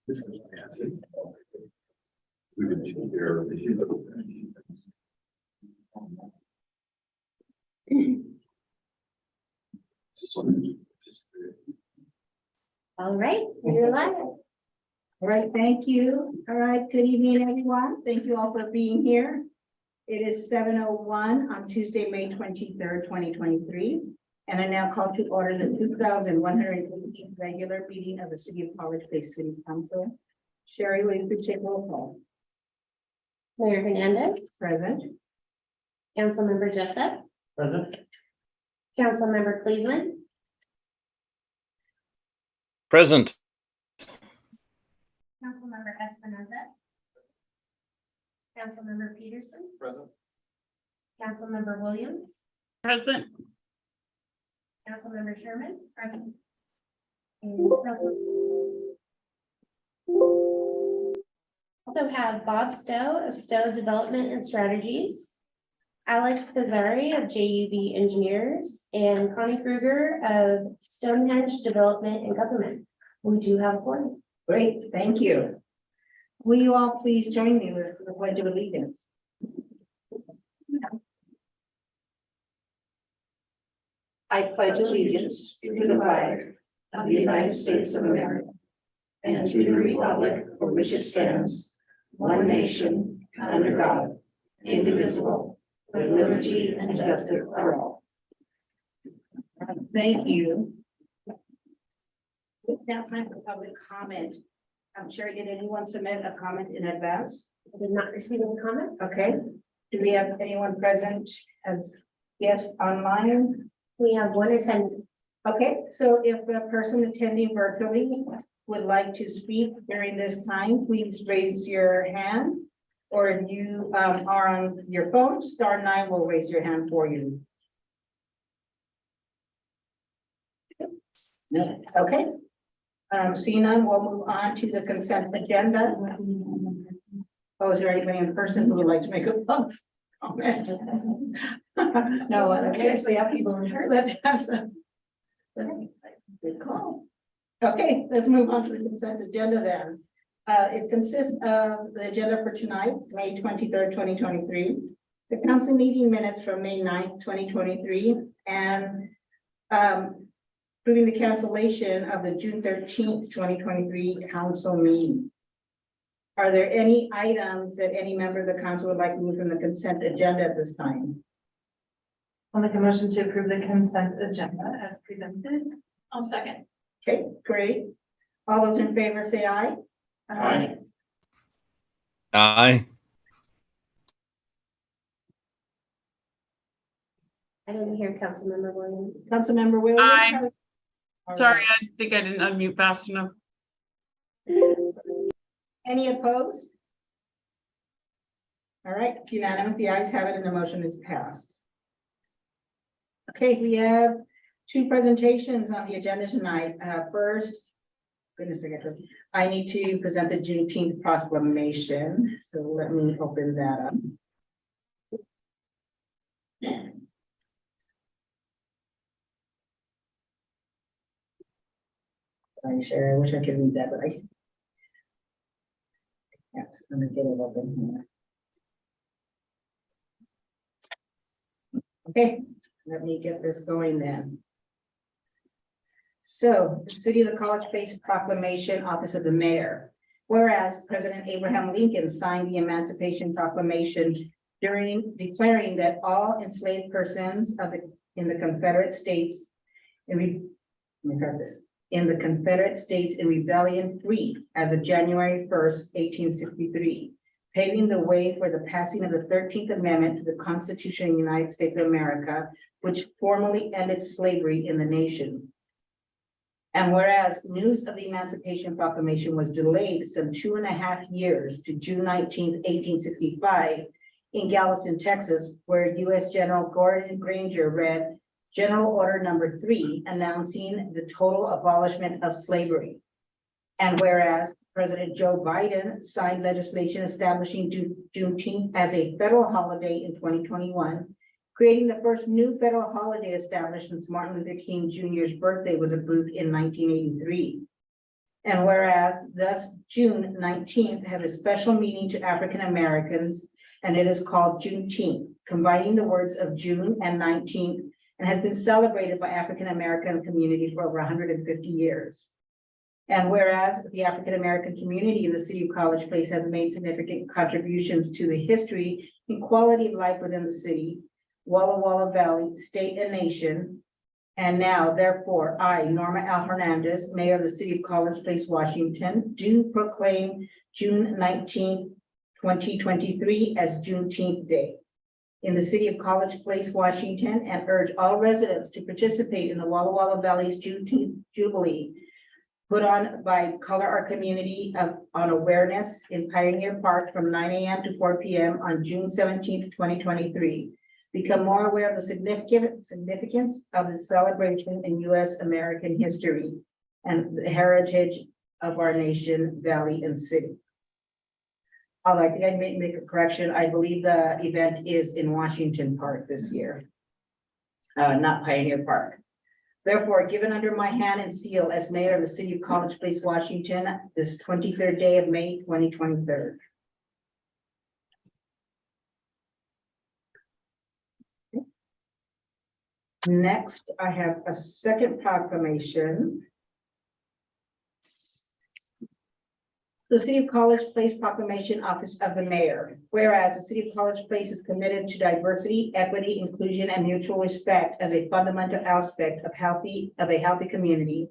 This is we would hear All right, you're live. All right, thank you. All right, good evening, everyone. Thank you all for being here. It is 7:01 on Tuesday, May 23rd, 2023. And I now call to order the 2115th regular meeting of the City of College Place City Council. Sherry, will you please take roll call? Mayor Hernandez, Present. Councilmember Jessup, Present. Councilmember Cleveland, Present. Councilmember Espinoza, Councilmember Peterson, present. Councilmember Williams, Present. Councilmember Sherman, present. And also have Bob Stowe of Stowe Development and Strategies, Alex Pizzari of JUB Engineers, and Connie Kruger of Stonehenge Development and Government. We do have a quorum. Great, thank you. Will you all please join me with the pledge of allegiance? I pledge allegiance to the flag of the United States of America and to the republic for which it stands, one nation, under God, indivisible, with liberty and justice for all. Thank you. It's now time for public comment. I'm sure, did anyone submit a comment in advance? I did not receive any comment. Okay. Do we have anyone present as guest online? We have one attendant. Okay, so if a person attending virtually would like to speak during this time, please raise your hand. Or if you are on your phone, *9 will raise your hand for you. No, okay. Seeing none, we'll move on to the consent agenda. Oh, is there anybody in person who would like to make a comment? No, okay. Actually, have people in her. Let's have some. Good call. Okay, let's move on to the consent agenda then. It consists of the agenda for tonight, May 23rd, 2023, the council meeting minutes from May 9th, 2023, and approving the cancellation of the June 13th, 2023 council meeting. Are there any items that any member of the council would like to move from the consent agenda at this time? I'll make a motion to approve the consent agenda as presented. I'll second. Okay, great. All those in favor say aye. Aye. Aye. I didn't hear Councilmember Williams. Councilmember Williams? Aye. All Sorry, right. I think I didn't unmute fast enough. Any opposed? All right, it's unanimous. The ayes have it and the motion is passed. Okay, we have two presentations on the agenda tonight. First, goodness, I need to present the Juneteenth proclamation. So let me open that up. I'm sure, I wish I could read that, but I. Yes, I'm gonna get it open here. Okay, let me get this going then. So, the City of the College Place Proclamation, Office of the Mayor. Whereas President Abraham Lincoln signed the Emancipation Proclamation during declaring that all enslaved persons in the Confederate States in the Confederate States in rebellion free as of January 1st, 1863, paving the way for the passing of the 13th Amendment to the Constitution of the United States of America, which formally ended slavery in the nation. And whereas news of the Emancipation Proclamation was delayed some 2.5 years to June 19th, 1865 in Galveston, Texas, where U.S. General Gordon Granger read General Order Number 3, announcing the total abolishment of slavery. And whereas President Joe Biden signed legislation establishing Juneteenth as a federal holiday in 2021, creating the first new federal holiday established since Martin Luther King Jr.'s birthday was approved in 1983. And whereas thus June 19th has a special meaning to African Americans, and it is called Juneteenth, combining the words of June and 19th, and has been celebrated by African American community for over 150 years. And whereas the African American community in the city of College Place has made significant contributions to the history and quality of life within the city, Walla Walla Valley, state and nation. And now, therefore, I, Norma L. Hernandez, Mayor of the City of College Place, Washington, do proclaim June 19th, 2023 as Juneteenth Day in the city of College Place, Washington, and urge all residents to participate in the Walla Walla Valley's Juneteenth Jubilee put on by Color Our Community on awareness in Pioneer Park from 9 a.m. to 4 p.m. on June 17th, 2023. Become more aware of the significance of the celebration in U.S. American history and the heritage of our nation, valley, and city. Oh, I think I may make a correction. I believe the event is in Washington Park this year, not Pioneer Park. Therefore, given under my hand and seal as mayor of the city of College Place, Washington, this 23rd day of May, 2023. Next, I have a second proclamation. The City of College Place Proclamation, Office of the Mayor. Whereas the City of College Place is committed to diversity, equity, inclusion, and mutual respect as a fundamental aspect of a healthy community.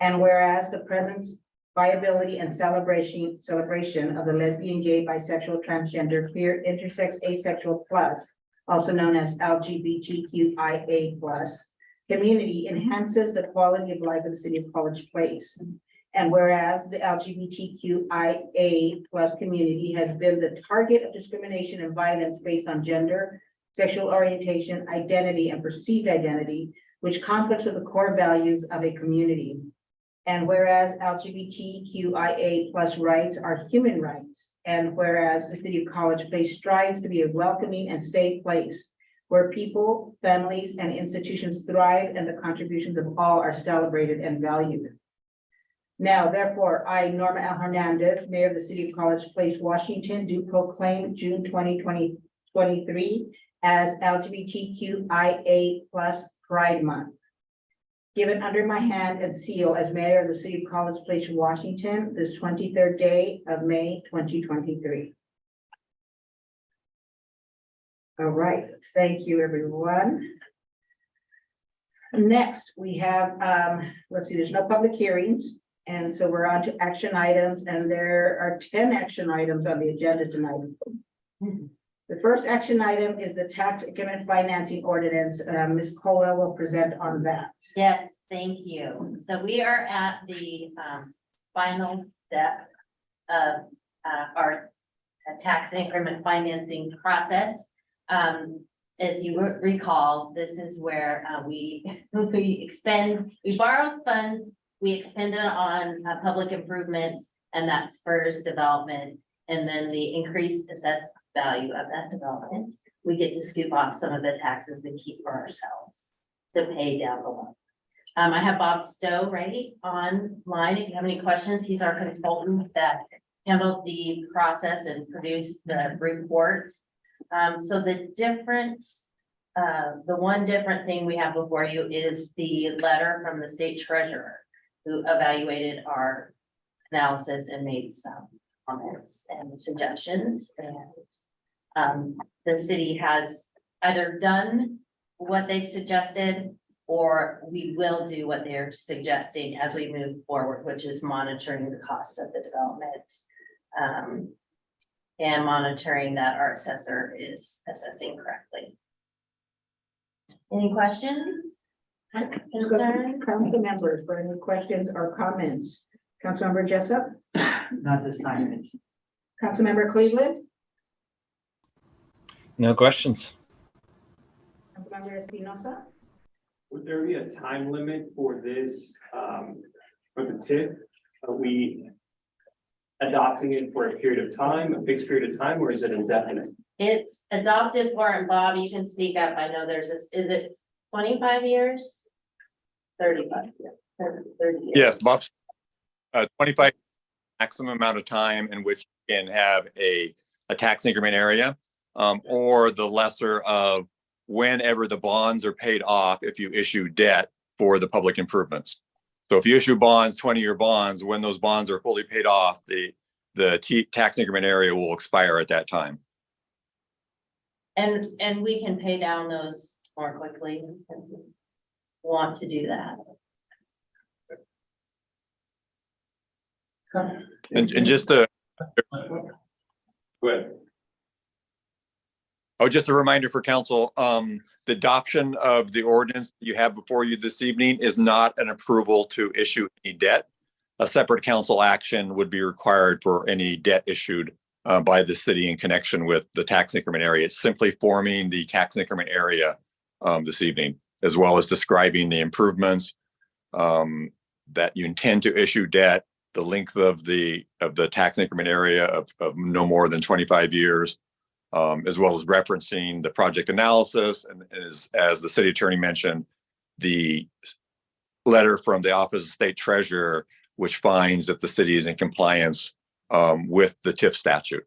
And whereas the presence, viability, and celebration of the lesbian, gay, bisexual, transgender, queer, intersex, asexual plus, also known as LGBTQIA plus, community enhances the quality of life of the City of College Place. And whereas the LGBTQIA plus community has been the target of discrimination and violence based on gender, sexual orientation, identity, and perceived identity, which conflicts with the core values of a community. And whereas LGBTQIA plus rights are human rights, and whereas the City of College Place strives to be a welcoming and safe place where people, families, and institutions thrive and the contributions of all are celebrated and valued. Now, therefore, I, Norma L. Hernandez, Mayor of the City of College Place, Washington, do proclaim June 2023 as LGBTQIA plus Pride Month. Given under my hand and seal as Mayor of the City of College Place, Washington, this 23rd day of May, 2023. All right, thank you, everyone. Next, we have, let's see, there's no public hearings. And so we're on to action items, and there are 10 action items on the agenda tonight. The first action item is the tax increment financing ordinance. Ms. Colwell will present on that. Yes, thank you. So we are at the final step of our tax increment financing process. As you recall, this is where we borrow funds, we expend it on public improvements, and that spurs development. And then the increased assessed value of that development, we get to scoop off some of the taxes and keep for ourselves to pay down the loan. I have Bob Stowe right online. If you have any questions, he's our consultant that handled the process and produced the report. So the one different thing we have before you is the letter from the state treasurer who evaluated our analysis and made some comments and suggestions. And the city has either done what they've suggested, or we will do what they're suggesting as we move forward, which is monitoring the costs of the development and monitoring that our assessor is assessing correctly. Any questions? Concerns? Council members for any questions or comments. Councilmember Jessup, Not this time. Councilmember Cleveland, No questions. Councilmember Espinosa. Would there be a time limit for this, for the TIF? Are we adopting it for a period of time, a fixed period of time, or is it indefinite? It's adopted for, and Bob, you can speak up. I know there's this, is it 25 years? 35, yeah, 30 years. Yes, Bob. 25 maximum amount of time in which you can have a tax increment area, or the lesser of whenever the bonds are paid off if you issue debt for the public improvements. So if you issue bonds, 20-year bonds, when those bonds are fully paid off, the tax increment area will expire at that time. And we can pay down those more quickly. If we Want to do that. And just to, Go ahead. oh, just a reminder for council, the adoption of the ordinance you have before you this evening is not an approval to issue any debt. A separate council action would be required for any debt issued by the city in connection with the tax increment area. It's simply forming the tax increment area this evening, as well as describing the improvements that you intend to issue debt, the length of the tax increment area of no more than 25 years, as well as referencing the project analysis. And as the city attorney mentioned, the letter from the Office of State Treasurer, which finds that the city is in compliance with the TIF statute.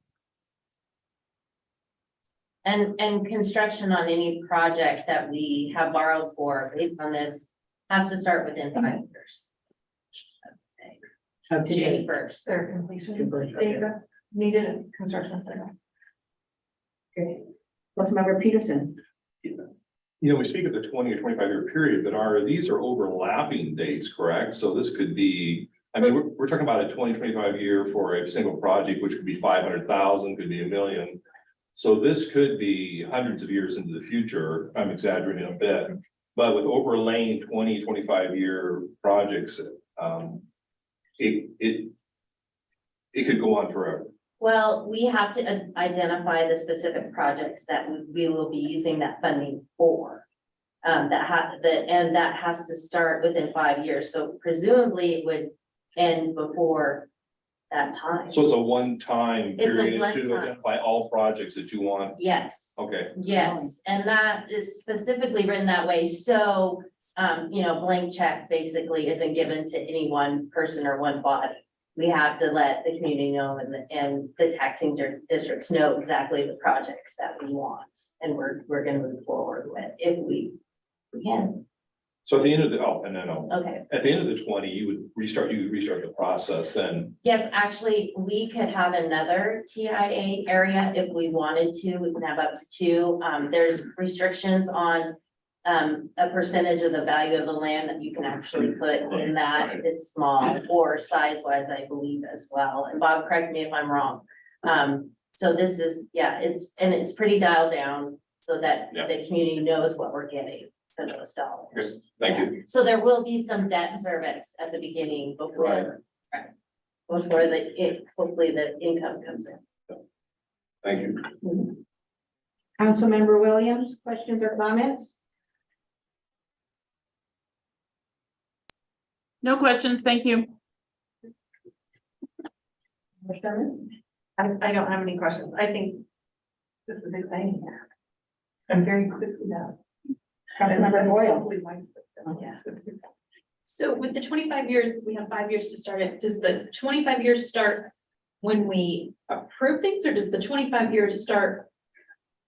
And construction on any project that we have borrowed for based on this has to start within 5 years. Of June today. 1st. Their completion Completion, date that's needed in construction. Okay. Councilmember Peterson. We speak of the 20 or 25-year period, but these are overlapping dates, correct? So this could be, I mean, we're talking about a 25 year for a single project, which could be 500,000, could be $1 million. So this could be hundreds of years into the future. I'm exaggerating a bit, but with overlaying 20, 25-year projects, it could go on forever. Well, we have to identify the specific projects that we will be using that funding for. And that has to start within 5 years. So presumably it would end before that time. So it's a one-time It's a period to one-time. identify all projects that you want. Yes. Okay. Yes, and that is specifically written that way, so, blank check basically isn't given to any one person or one body. We have to let the community know and the taxing districts know exactly the projects that we want, and we're gonna move forward with if we can. So at the end of the, Okay, at the end of the 20, you would restart the process then. yes, actually, we could have another TIA area if we wanted to, we can have up to 2. There's restrictions on a percentage of the value of the land that you can actually put in that. It's small or size wise, I believe as well. And Bob, correct me if I'm wrong. So this is, it's pretty dialed down so that Yeah. the community knows what we're getting for those dollars. Yes, thank you. So there will be some debt service at the beginning before, hopefully the income comes in. Thank you. Councilmember Williams, questions or comments? No questions, thank you. I don't have any questions. I think this is exciting. I'm very quickly now. Councilmember Boyle. Yeah. So with the 25 years, we have 5 years to start it. Does the 25 years start when we approve things, or does the 25 years start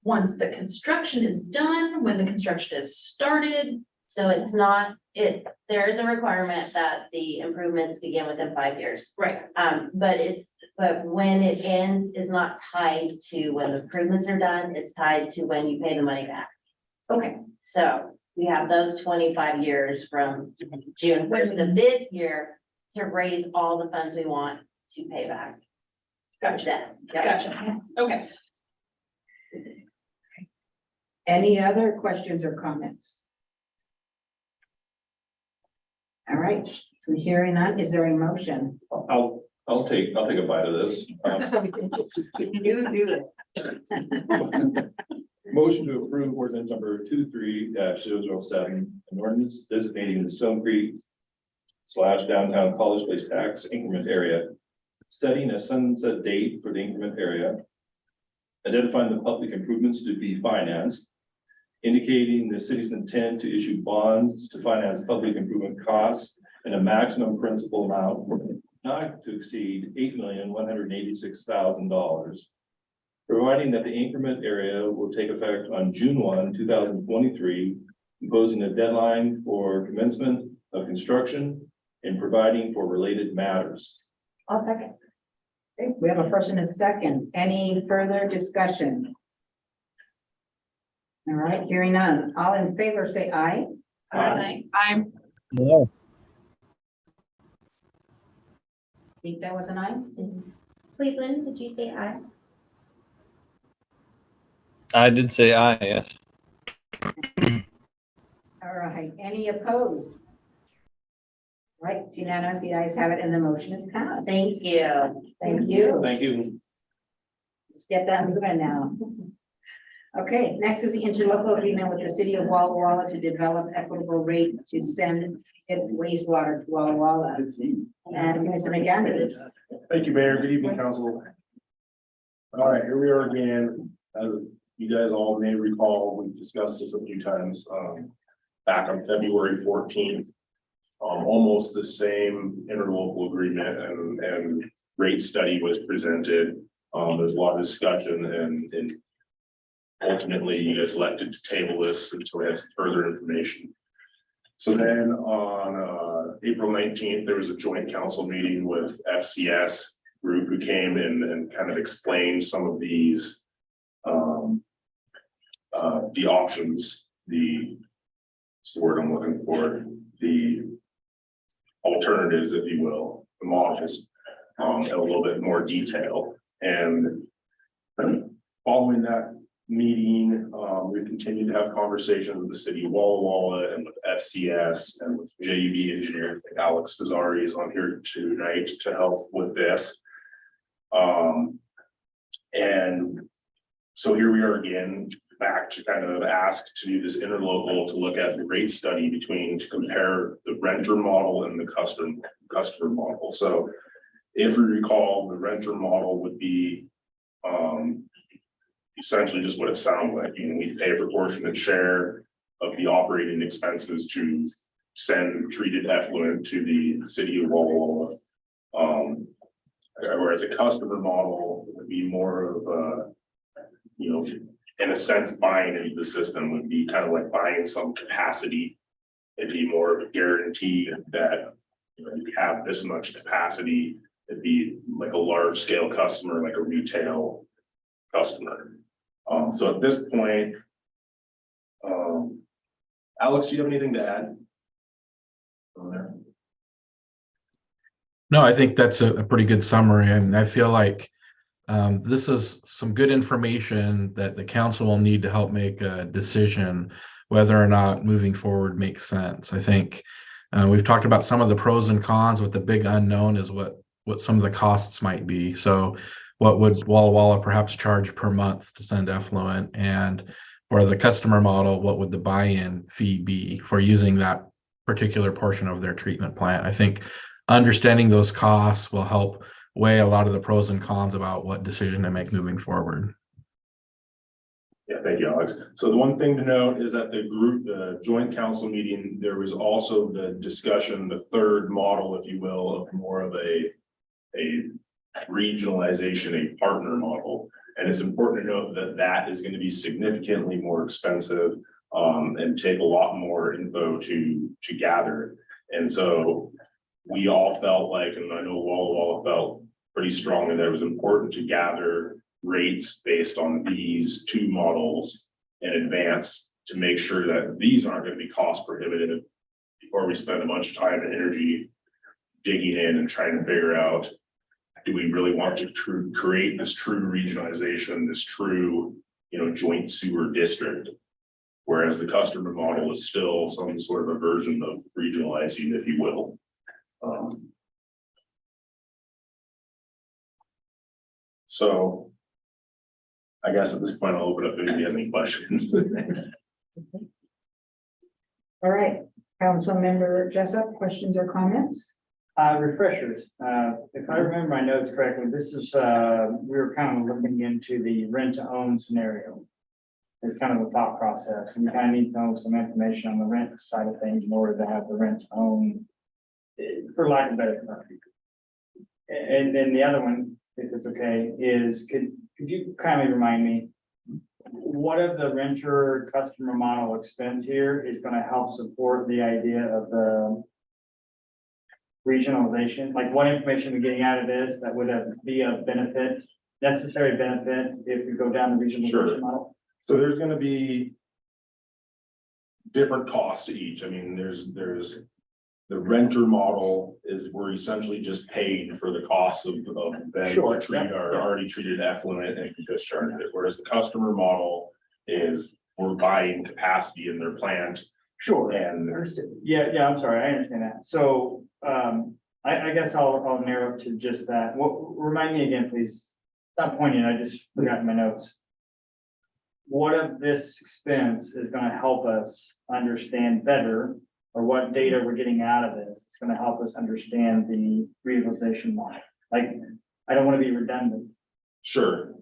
once the construction is done, when the construction is started? So it's not, there is a requirement that the improvements begin within 5 years. Right. But when it ends is not tied to when the improvements are done, it's tied to when you pay the money back. Okay, So we have those 25 years from June 1st of this year to raise all the funds we want to pay back. gotcha, That, yeah. gotcha. Okay. Any other questions or comments? All right, from hearing none, is there a motion? I'll take a bite of this. You do it. Motion to approve ordinance number 23-007, an ordinance designating the Stone Creek / downtown College Place tax increment area, setting a sunset date for the increment area, identifying the public improvements to be financed, indicating the city's intent to issue bonds to finance public improvement costs and a maximum principal amount not to exceed $8,186,000. Providing that the increment area will take effect on June 1, 2023, imposing a deadline for commencement of construction and providing for related matters. I'll second. Okay, we have a first and a second. Any further discussion? All right, hearing none. All in favor, say aye. I'm Cleveland, Think that was an aye? did you say aye? I did say aye, yes. All right, any opposed? Right, it's unanimous, the ayes have it, and the motion is passed. Thank you. Thank you. Thank you. Let's get that moving now. Okay, next is the interlocal agreement with the city of Walla Walla to develop equitable rate to send wastewater to Walla Walla. And Mr. McAndrews. Thank you, Mayor. Good evening, council. All right, here we are again. As you guys all may recall, we discussed this a few times, back on February 14th. Almost the same interlocal agreement and rate study was presented. There's a lot of discussion and ultimately you guys elected to table this until we had some further information. So then on April 19th, there was a joint council meeting with FCS group who came in and kind of explained some of these the options, what's the word I'm looking for, the alternatives, if you will, the models, in a little bit more detail. And following that meeting, we've continued to have conversations with the city of Walla Walla and with FCS and with JUB engineer Alex Fazzari is on here tonight to help with this. And so here we are again, back to kind of ask to do this interlocal to look at the rate study to compare the renter model and the customer model. So if we recall, the renter model would be essentially just what it sounds like. You know, we pay a proportionate share of the operating expenses to send treated effluent to the city of Walla Walla. Whereas a customer model would be more of a, you know, in a sense, buying into the system would be kind of like buying some capacity. It'd be more of a guarantee that, you know, you have this much capacity. It'd be like a large scale customer, like a retail customer. So at this point, Alex, do you have anything to add? On there? No, I think that's a pretty good summary, and I feel like this is some good information that the council will need to help make a decision whether or not moving forward makes sense. I think we've talked about some of the pros and cons, with the big unknown is what some of the costs might be. So what would Walla Walla perhaps charge per month to send effluent? And for the customer model, what would the buy-in fee be for using that particular portion of their treatment plant? I think understanding those costs will help weigh a lot of the pros and cons about what decision to make moving forward. Yeah, thank you, Alex. So the one thing to note is that the joint council meeting, there was also the discussion, the third model, if you will, of more of a regionalization, a partner model. And it's important to note that that is going to be significantly more expensive and take a lot more info to gather. And so we all felt like, and I know Walla Walla felt pretty strongly that it was important to gather rates based on these two models in advance to make sure that these aren't going to be cost prohibitive before we spend a bunch of time and energy digging in and trying to figure out, do we really want to create this true regionalization, this true, you know, joint sewer district? Whereas the customer model is still some sort of a version of regionalizing, if you will. So I guess at this point, I'll open up if you have any questions. All right, Council Member Jessup, questions or comments? Refreshers, if I remember my notes correctly, this is, we were kind of looking into the rent to own scenario. It's kind of a thought process, and you kind of need to know some information on the rent side of things in order to have the rent to own, for lack of better term. And then the other one, if it's okay, is could you kindly remind me? What of the renter customer model expense here is gonna help support the idea of the regionalization? Like what information we're getting out of this that would be a benefit, necessary benefit if we go down the Sure. regionalization model? So there's gonna be different costs to each. I mean, there's the renter model is we're essentially just paid for the costs of them Sure, treat yeah, are yeah. already treated effluent and can discharge it, whereas the customer model is we're buying capacity in their plant Sure. and Understood. Yeah, I'm sorry, I understand that. So, I guess I'll narrow to just that. Remind me again, please. Stop pointing, I just forgot my notes. What of this expense is gonna help us understand better, or what data we're getting out of this? It's gonna help us understand the regionalization model. Like, I don't wanna be redundant. sure.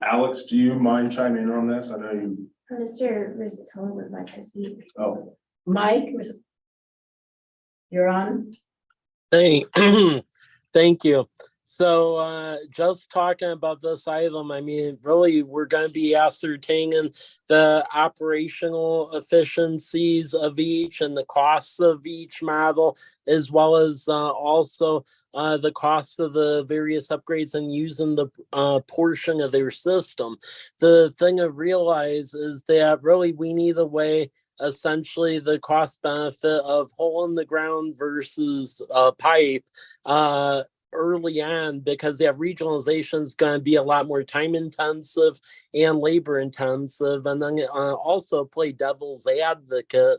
Alex, do you mind chiming in on this? I know you, Mr. Rizzatone would like to speak. oh, Mike, you're on. Thank, thank you. So, just talking about this item, I mean, really, we're gonna be ascertaining the operational efficiencies of each and the costs of each model, as well as, also, the costs of the various upgrades and using the, portion of their system. The thing to realize is that really we need a way, essentially the cost benefit of hole in the ground versus pipe early on, because that regionalization is going to be a lot more time intensive and labor intensive. And then also play devil's advocate.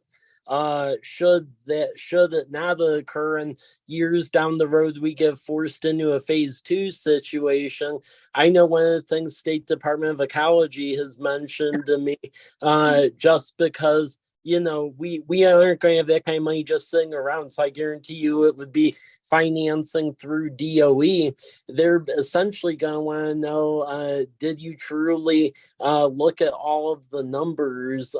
Should it not occur in years down the road, we get forced into a phase 2 situation. I know one of the things State Department of Ecology has mentioned to me, just because we aren't going to have that kind of money just sitting around. So I guarantee you it would be financing through DOE. They're essentially going to want to know, did you truly look at all of the numbers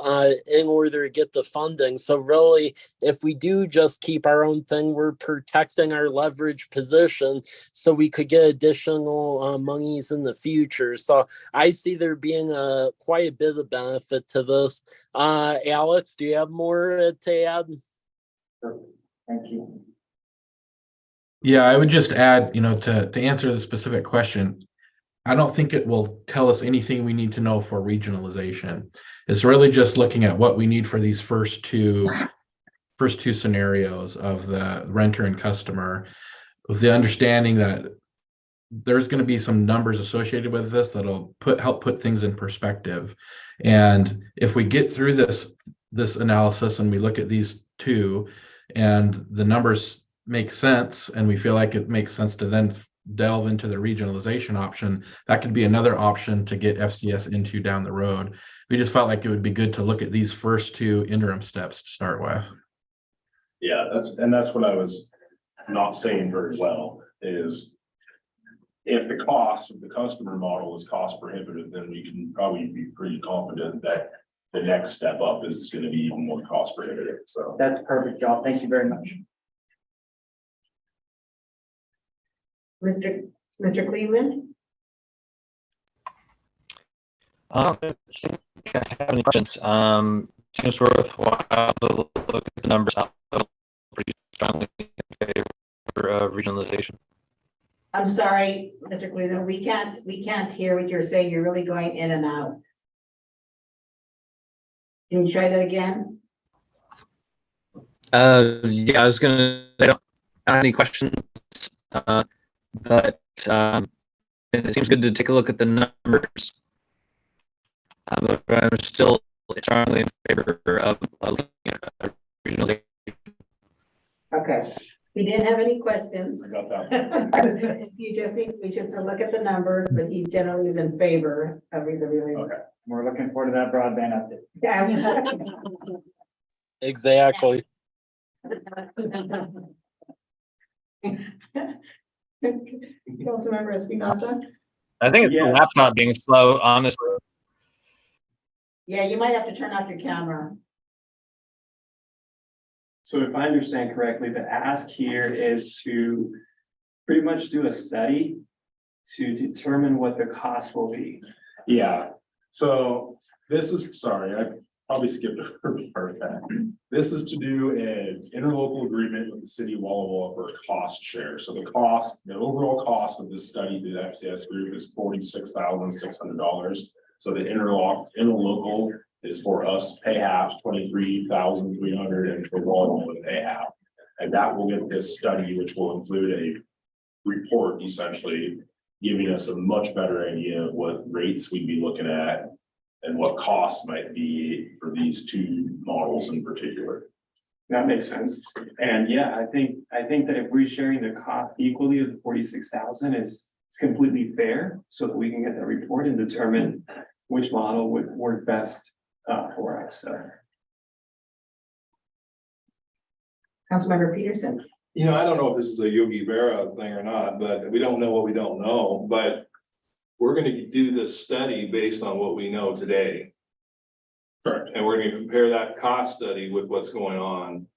in order to get the funding? So really, if we do just keep our own thing, we're protecting our leverage position so we could get additional monies in the future. So I see there being quite a bit of benefit to this. Alex, do you have more to add? Thank you. Yeah, I would just add, to answer the specific question, I don't think it will tell us anything we need to know for regionalization. It's really just looking at what we need for these first two scenarios of the renter and customer, with the understanding that there's going to be some numbers associated with this that'll help put things in perspective. And if we get through this analysis and we look at these two and the numbers make sense and we feel like it makes sense to then delve into the regionalization option, that could be another option to get FCS into down the road. We just felt like it would be good to look at these first two interim steps to start with. yeah, that's what I was not saying very well, is if the cost of the customer model is cost prohibitive, then we can probably be pretty confident that the next step up is going to be even more cost prohibitive. So That's perfect, y'all. Thank you very much. Mr. Cleveland? I don't think I have any questions. Seems worthwhile to look at the numbers. I'm pretty strongly in favor of regionalization. I'm sorry, Mr. Cleveland, we can't hear what you're saying. You're really going in and out. Can you try that again? Yeah, I was gonna. I don't have any questions, but it seems good to take a look at the numbers. But I'm still strongly in favor of regionalization. Okay, he didn't have any questions. I got that. You just think we should still look at the numbers, but he generally is in favor of the really. Okay. We're looking forward to that broadband update. Yeah. Exactly. Councilmember Espinosa? I think it's the Yes. laptop being slow, honestly. Yeah, you might have to turn off your camera. So if I understand correctly, the ask here is to pretty much do a study to determine what the cost will be. Yeah, so this is, sorry, I probably skipped a part of that. This is to do an interlocal agreement with the city of Walla Walla for a cost share. So the cost, the overall cost of this study to the FCS group is $46,600. So the interlocal is for us to pay half, $23,300, and for Walla Walla to pay half. And that will get this study, which will include a report essentially giving us a much better idea of what rates we'd be looking at and what costs might be for these two models in particular. That makes sense. And yeah, I think that if we're sharing the cost equally of the 46,000 is it's completely fair so that we can get the report and determine which model would work best for us. So. Councilmember Peterson. You know, I don't know if this is a Yogi Berra thing or not, but we don't know what we don't know, but we're gonna do this study based on what we know today. Correct. And we're gonna compare that cost study with what's going on.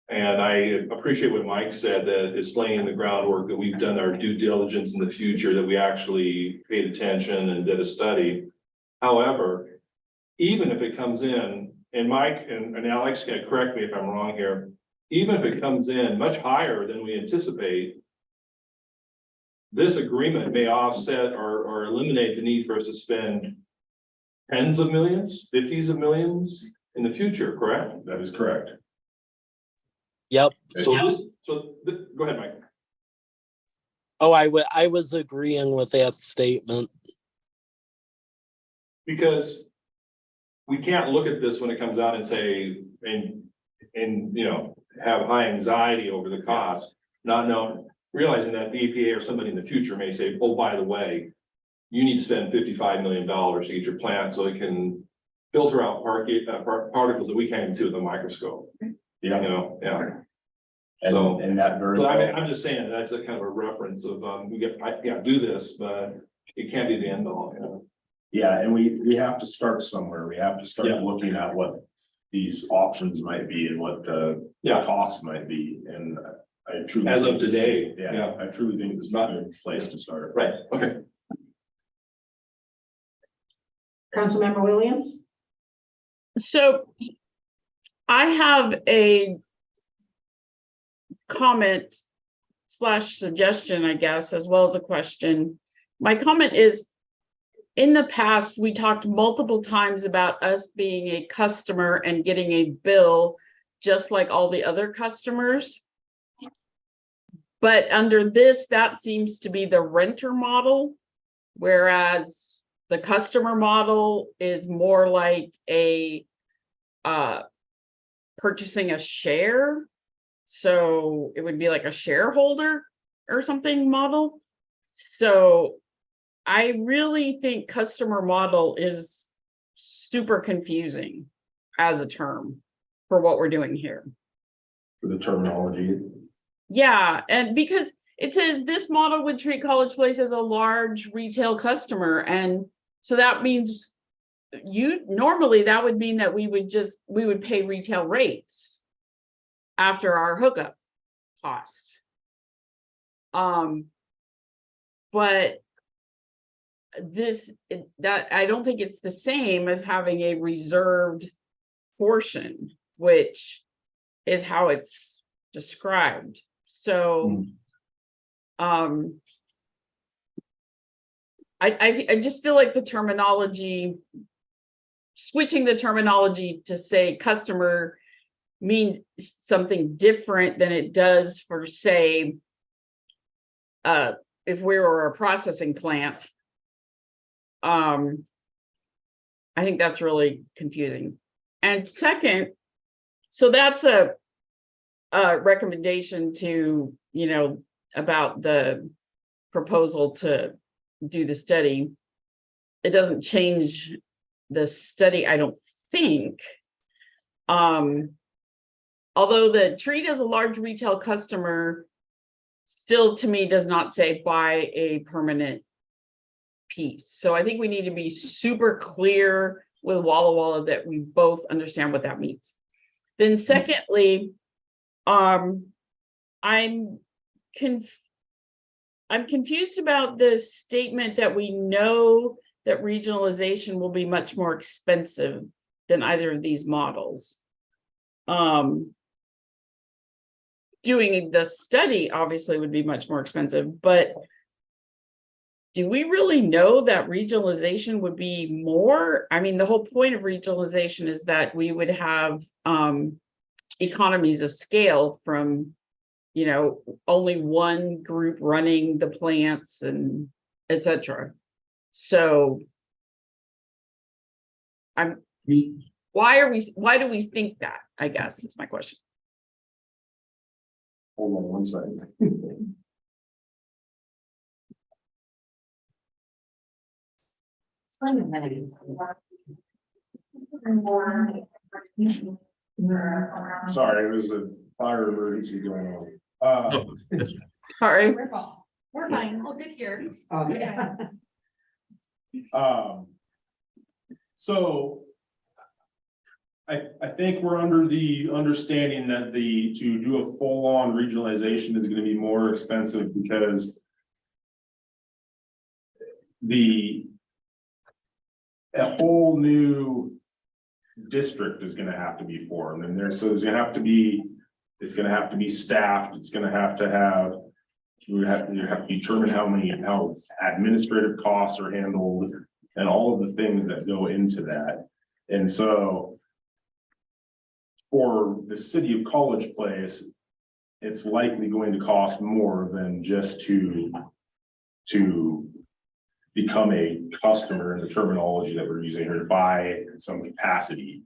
And I appreciate what Mike said, that it's laying the groundwork, that we've done our due diligence in the future, that we actually paid attention and did a study. However, even if it comes in, and Mike and Alex can correct me if I'm wrong here, even if it comes in much higher than we anticipate, this agreement may offset or eliminate the need for us to spend tens of millions, 50s of millions in the future, correct? That is correct. Yep. So go ahead, Mike. Oh, I was agreeing with that statement. Because we can't look at this when it comes out and say, and you know, have high anxiety over the cost, not knowing, realizing that the EPA or somebody in the future may say, oh, by the way, you need to spend $55 million to get your plant so it can filter out particles that we can't even see with a microscope. Yeah. You know, yeah. And, and that very. So I mean, I'm just saying, that's a kind of a reference of, do this, but it can't be the end all, you know. Yeah, and we have to start somewhere. We have to start Yeah. looking at what these options might be and what the costs might be. And I truly. As of think this- today, Yeah, yeah. I truly think this is not a good place to start. Right, okay. Councilmember Williams. So I have a comment / suggestion, I guess, as well as a question. My comment is, in the past, we talked multiple times about us being a customer and getting a bill just like all the other customers. But under this, that seems to be the renter model, whereas the customer model is more like a purchasing a share. So it would be like a shareholder or something model. So I really think customer model is super confusing as a term for what we're doing here. For the terminology. Yeah, and because it says this model would treat College Place as a large retail customer. And so that means normally that would mean that we would pay retail rates after our hookup cost. But that I don't think it's the same as having a reserved portion, which is how it's described. So I just feel like the terminology, switching the terminology to say customer means something different than it does for, say, if we were a processing plant. I think that's really confusing. And second, so that's a recommendation to, about the proposal to do the study. It doesn't change the study, I don't think. Although the treat as a large retail customer still, to me, does not say buy a permanent piece. So I think we need to be super clear with Walla Walla that we both understand what that means. Then secondly, I'm I'm confused about the statement that we know that regionalization will be much more expensive than either of these models. Doing the study obviously would be much more expensive, but do we really know that regionalization would be more? I mean, the whole point of regionalization is that we would have economies of scale from, you know, only one group running the plants and et cetera. So why do we think that? I guess is my question. Hold on one second. Sorry, it was a fire emergency going on. Sorry. We're fine, we'll get here. So I think we're under the understanding that to do a full-on regionalization is gonna be more expensive because a whole new district is gonna have to be formed, and there's gonna have to be, it's gonna have to be staffed, it's gonna have to have, you have to determine how administrative costs are handled and all of the things that go into that. And so for the city of College Place, it's likely going to cost more than just to become a customer in the terminology that we're using here, to buy some capacity.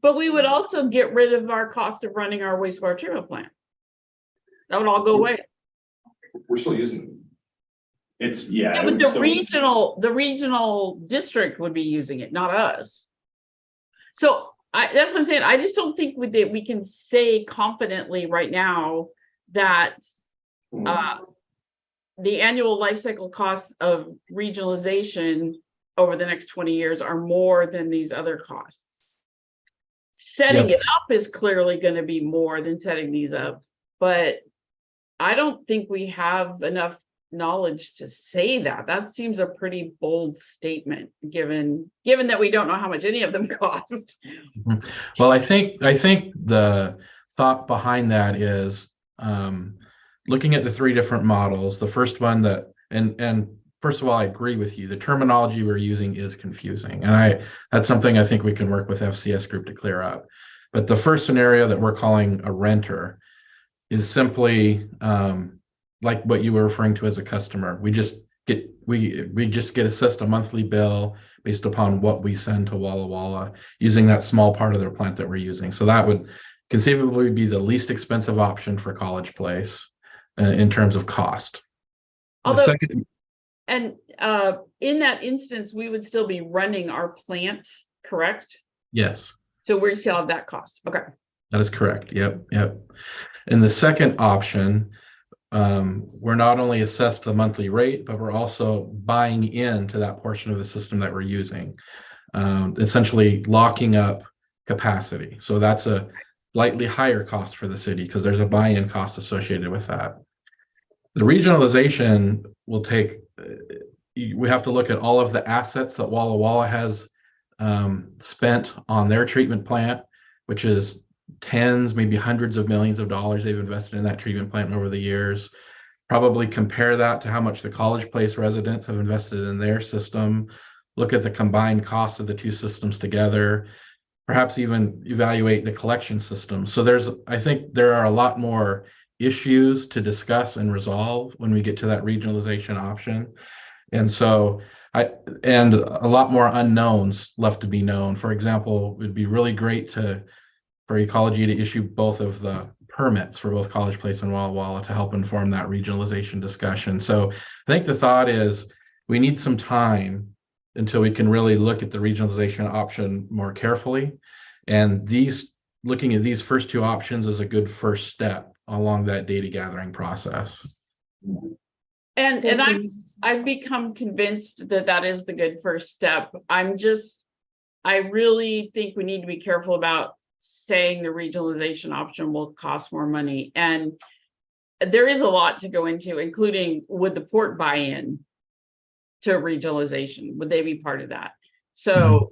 But we would also get rid of our cost of running our wastewater treatment plant. That would all go away. We're still using it. It's, yeah. Yeah, it but would still- the regional district would be using it, not us. So that's what I'm saying. I just don't think we can say confidently right now that the annual life cycle costs of regionalization over the next 20 years are more than these other costs. Setting it up is clearly going to be more than setting these up, but I don't think we have enough knowledge to say that. That seems a pretty bold statement, given that we don't know how much any of them cost. Well, I think the thought behind that is looking at the three different models. The first one that, and first of all, I agree with you. The terminology we're using is confusing, and that's something I think we can work with FCS Group to clear up. But the first scenario that we're calling a renter is simply like what you were referring to as a customer. We just get assessed a monthly bill based upon what we send to Walla Walla using that small part of their plant that we're using. So that would conceivably be the least expensive option for College Place in terms of cost. Although, in that instance, we would still be running our plant, correct? Yes. So we still have that cost. Okay. That is correct. Yep. And the second option, we're not only assessed the monthly rate, but we're also buying into that portion of the system that we're using, essentially locking up capacity. So that's a slightly higher cost for the city because there's a buy-in cost associated with that. The regionalization will take, we have to look at all of the assets that Walla Walla has spent on their treatment plant, which is tens, maybe hundreds of millions of dollars they've invested in that treatment plant over the years. Probably compare that to how much the College Place residents have invested in their system. Look at the combined cost of the two systems together. Perhaps even evaluate the collection system. So I think there are a lot more issues to discuss and resolve when we get to that regionalization option. And so and a lot more unknowns left to be known. For example, it'd be really great for Ecology to issue both of the permits for both College Place and Walla Walla to help inform that regionalization discussion. So I think the thought is we need some time until we can really look at the regionalization option more carefully. And looking at these first two options is a good first step along that data gathering process. And I've become convinced that is the good first step. I really think we need to be careful about saying the regionalization option will cost more money. And there is a lot to go into, including would the port buy in to regionalization? Would they be part of that? So,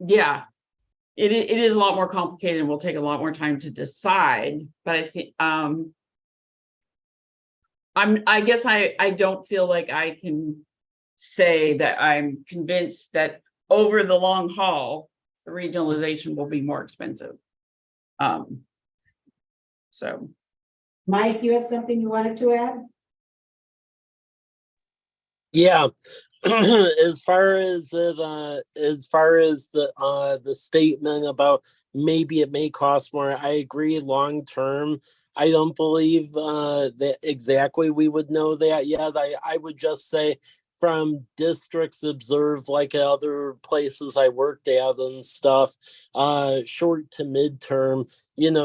yeah, it is a lot more complicated and will take a lot more time to decide. But I think, I guess I don't feel like I can say that I'm convinced that over the long haul, the regionalization will be more expensive. So. Mike, you have something you wanted to add? Yeah, as far as the statement about maybe it may cost more, I agree. Long term, I don't believe that exactly we would know that yet. I would just say from districts observed, like other places I worked at and stuff, short to midterm,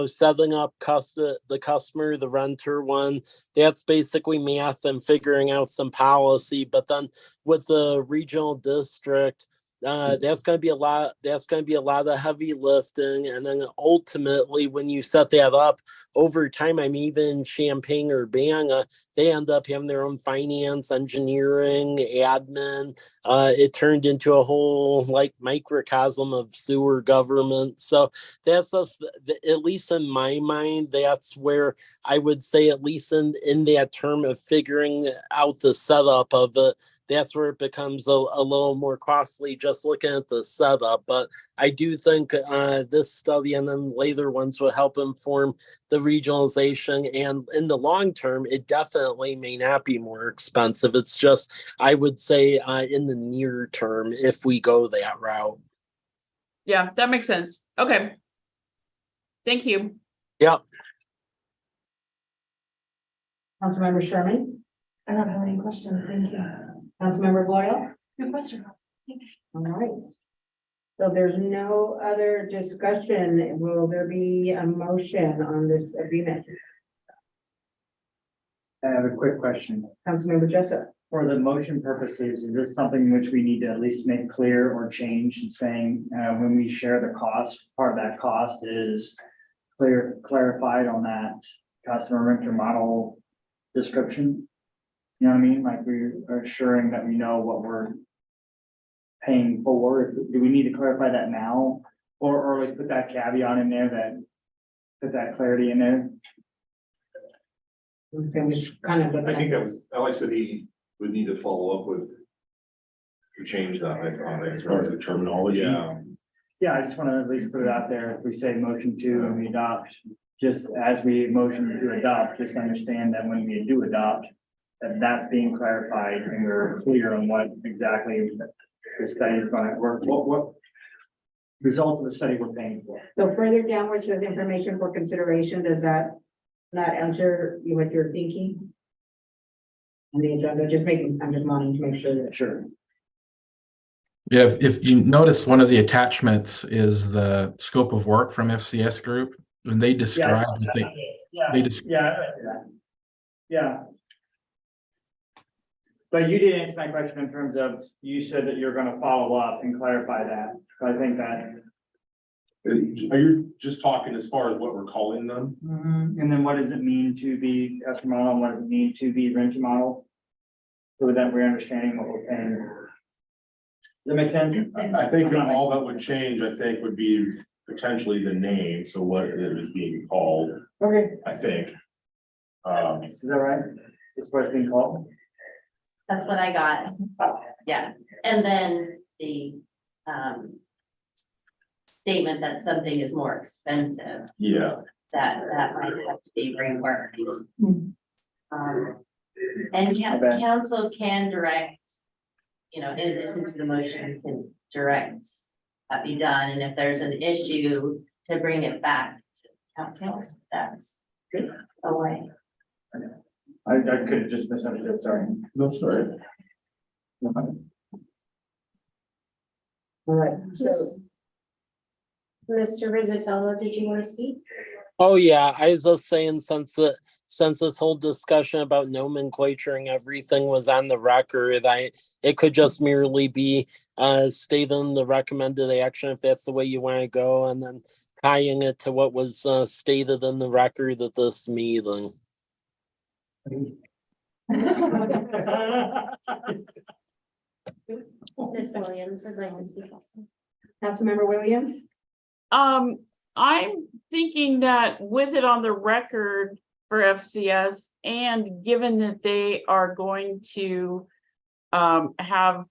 setting up the customer, the renter one, that's basically math and figuring out some policy. But then with the regional district, that's going to be a lot. That's going to be a lot of heavy lifting, and then ultimately, when you set that up over time, even Champaign or Urbana, they end up having their own finance, engineering, admin. It turned into a whole microcosm of sewer government. So that's just, at least in my mind, that's where I would say, at least in that term of figuring out the setup of it, that's where it becomes a little more costly just looking at the setup. But I do think this study and then later ones will help inform the regionalization. And in the long term, it definitely may not be more expensive. It's just, I would say in the near term, if we go that route. Yeah, that makes sense. Okay. Thank you. Yeah. Councilmember Sherman, I don't have any questions. Thank you. Councilmember Boyle. Good questions. All right. So there's no other discussion. Will there be a motion on this agreement? I have a quick question. Councilmember Jessup. For the motion purposes, is this something which we need to at least make clear or change in saying, when we share the cost, part of that cost is clarified on that customer renter model description? You know what I mean? Like we are assuring that we know what we're paying for. Do we need to clarify that now? Or like put that caveat in there put that clarity in there? I think Alex said he would need to follow up with to change that, as far as the terminology. Yeah, I just want to at least put it out there. If we say motion to and we adopt, just as we motion to adopt, just understand that when we do adopt, that's being clarified and we're clear on what exactly the study is going to work, what results of the study we're paying for. So further down where it says information for consideration, does that not answer what you're thinking? On the agenda, I'm just wanting to make sure that. Sure. Yeah, if you notice, one of the attachments is the scope of work from FCS Group, and they describe. Yeah. But you did answer my question in terms of, you said that you're gonna follow up and clarify that. So I think that. Are you just talking as far as what we're calling them? And then what does it mean to be customer model and what does it mean to be renter model? So that we're understanding what we're paying. Does that make sense? I think all that would change, would be potentially the name, so what it is being called, Okay. I think. Is that right? It's what it's being called? That's what I got. Yeah, and then the statement that something is more expensive, Yeah. that might have to be reworked. And council can direct, in addition to the motion, can direct that be done, and if there's an issue, to bring it back to council, that's a way. I could have just misunderstood, sorry. That's right. All right, so Mr. Rizzatello, did you want to speak? Oh yeah, I was just saying, since since this whole discussion about nomenclature and everything was on the record, it could just merely be stated in the recommended action if that's the way you want to go, and then tying it to what was stated in the record at this meeting. Ms. Williams would like to speak also. Councilmember Williams? I'm thinking that with it on the record for FCS, and given that they are going to have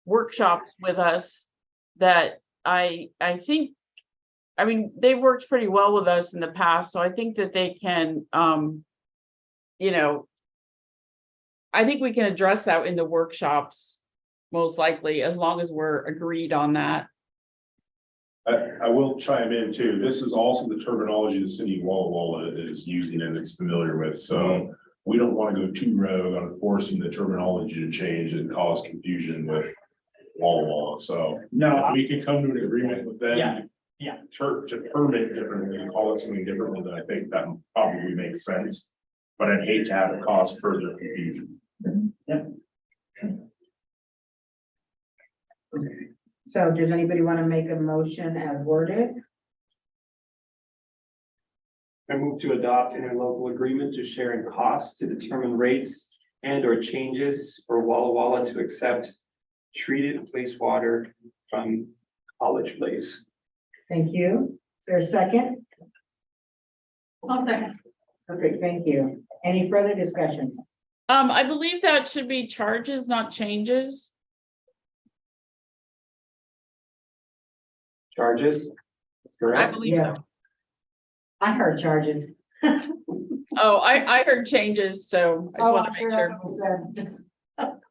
workshops with us, that I think, I mean, they've worked pretty well with us in the past, so I think that they can, you know, I think we can address that in the workshops, most likely, as long as we're agreed on that. I will chime in too. This is also the terminology the city of Walla Walla is using and it's familiar with. So we don't want to go too rogue on forcing the terminology to change and cause confusion with Walla Walla. So No, if we can come to an agreement with them. Yeah. To term it differently and call it something differently, then I think that probably makes sense. But I'd hate to have it cause further confusion. So does anybody want to make a motion as worded? I move to adopt interlocal agreement to share in costs to determine rates and or changes for Walla Walla to accept treated wastewater from College Place. Thank you. Is there a second? I'll second. Perfect, thank you. Any further discussion? I believe that should be charges, not changes. Charges? I Correct. believe Yes. so. I heard charges. Oh, I heard changes, so I just Oh, want I'm to sure make sure. that's what was said.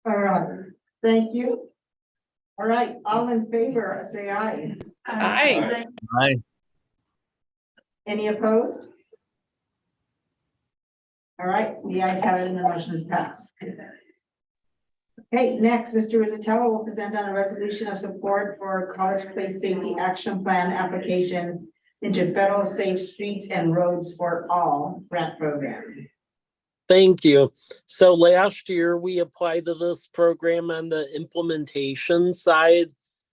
All right, thank you. All right, all in favor, say aye. Aye. Aye. Any opposed? All right, the ayes have it and the motion is passed. Okay, next, Mr. Rizzatello will present on a resolution of support for College Place Safety Action Plan application into Federal Safe Streets and Roads for All grant program. Thank you. So last year we applied to this program on the implementation side.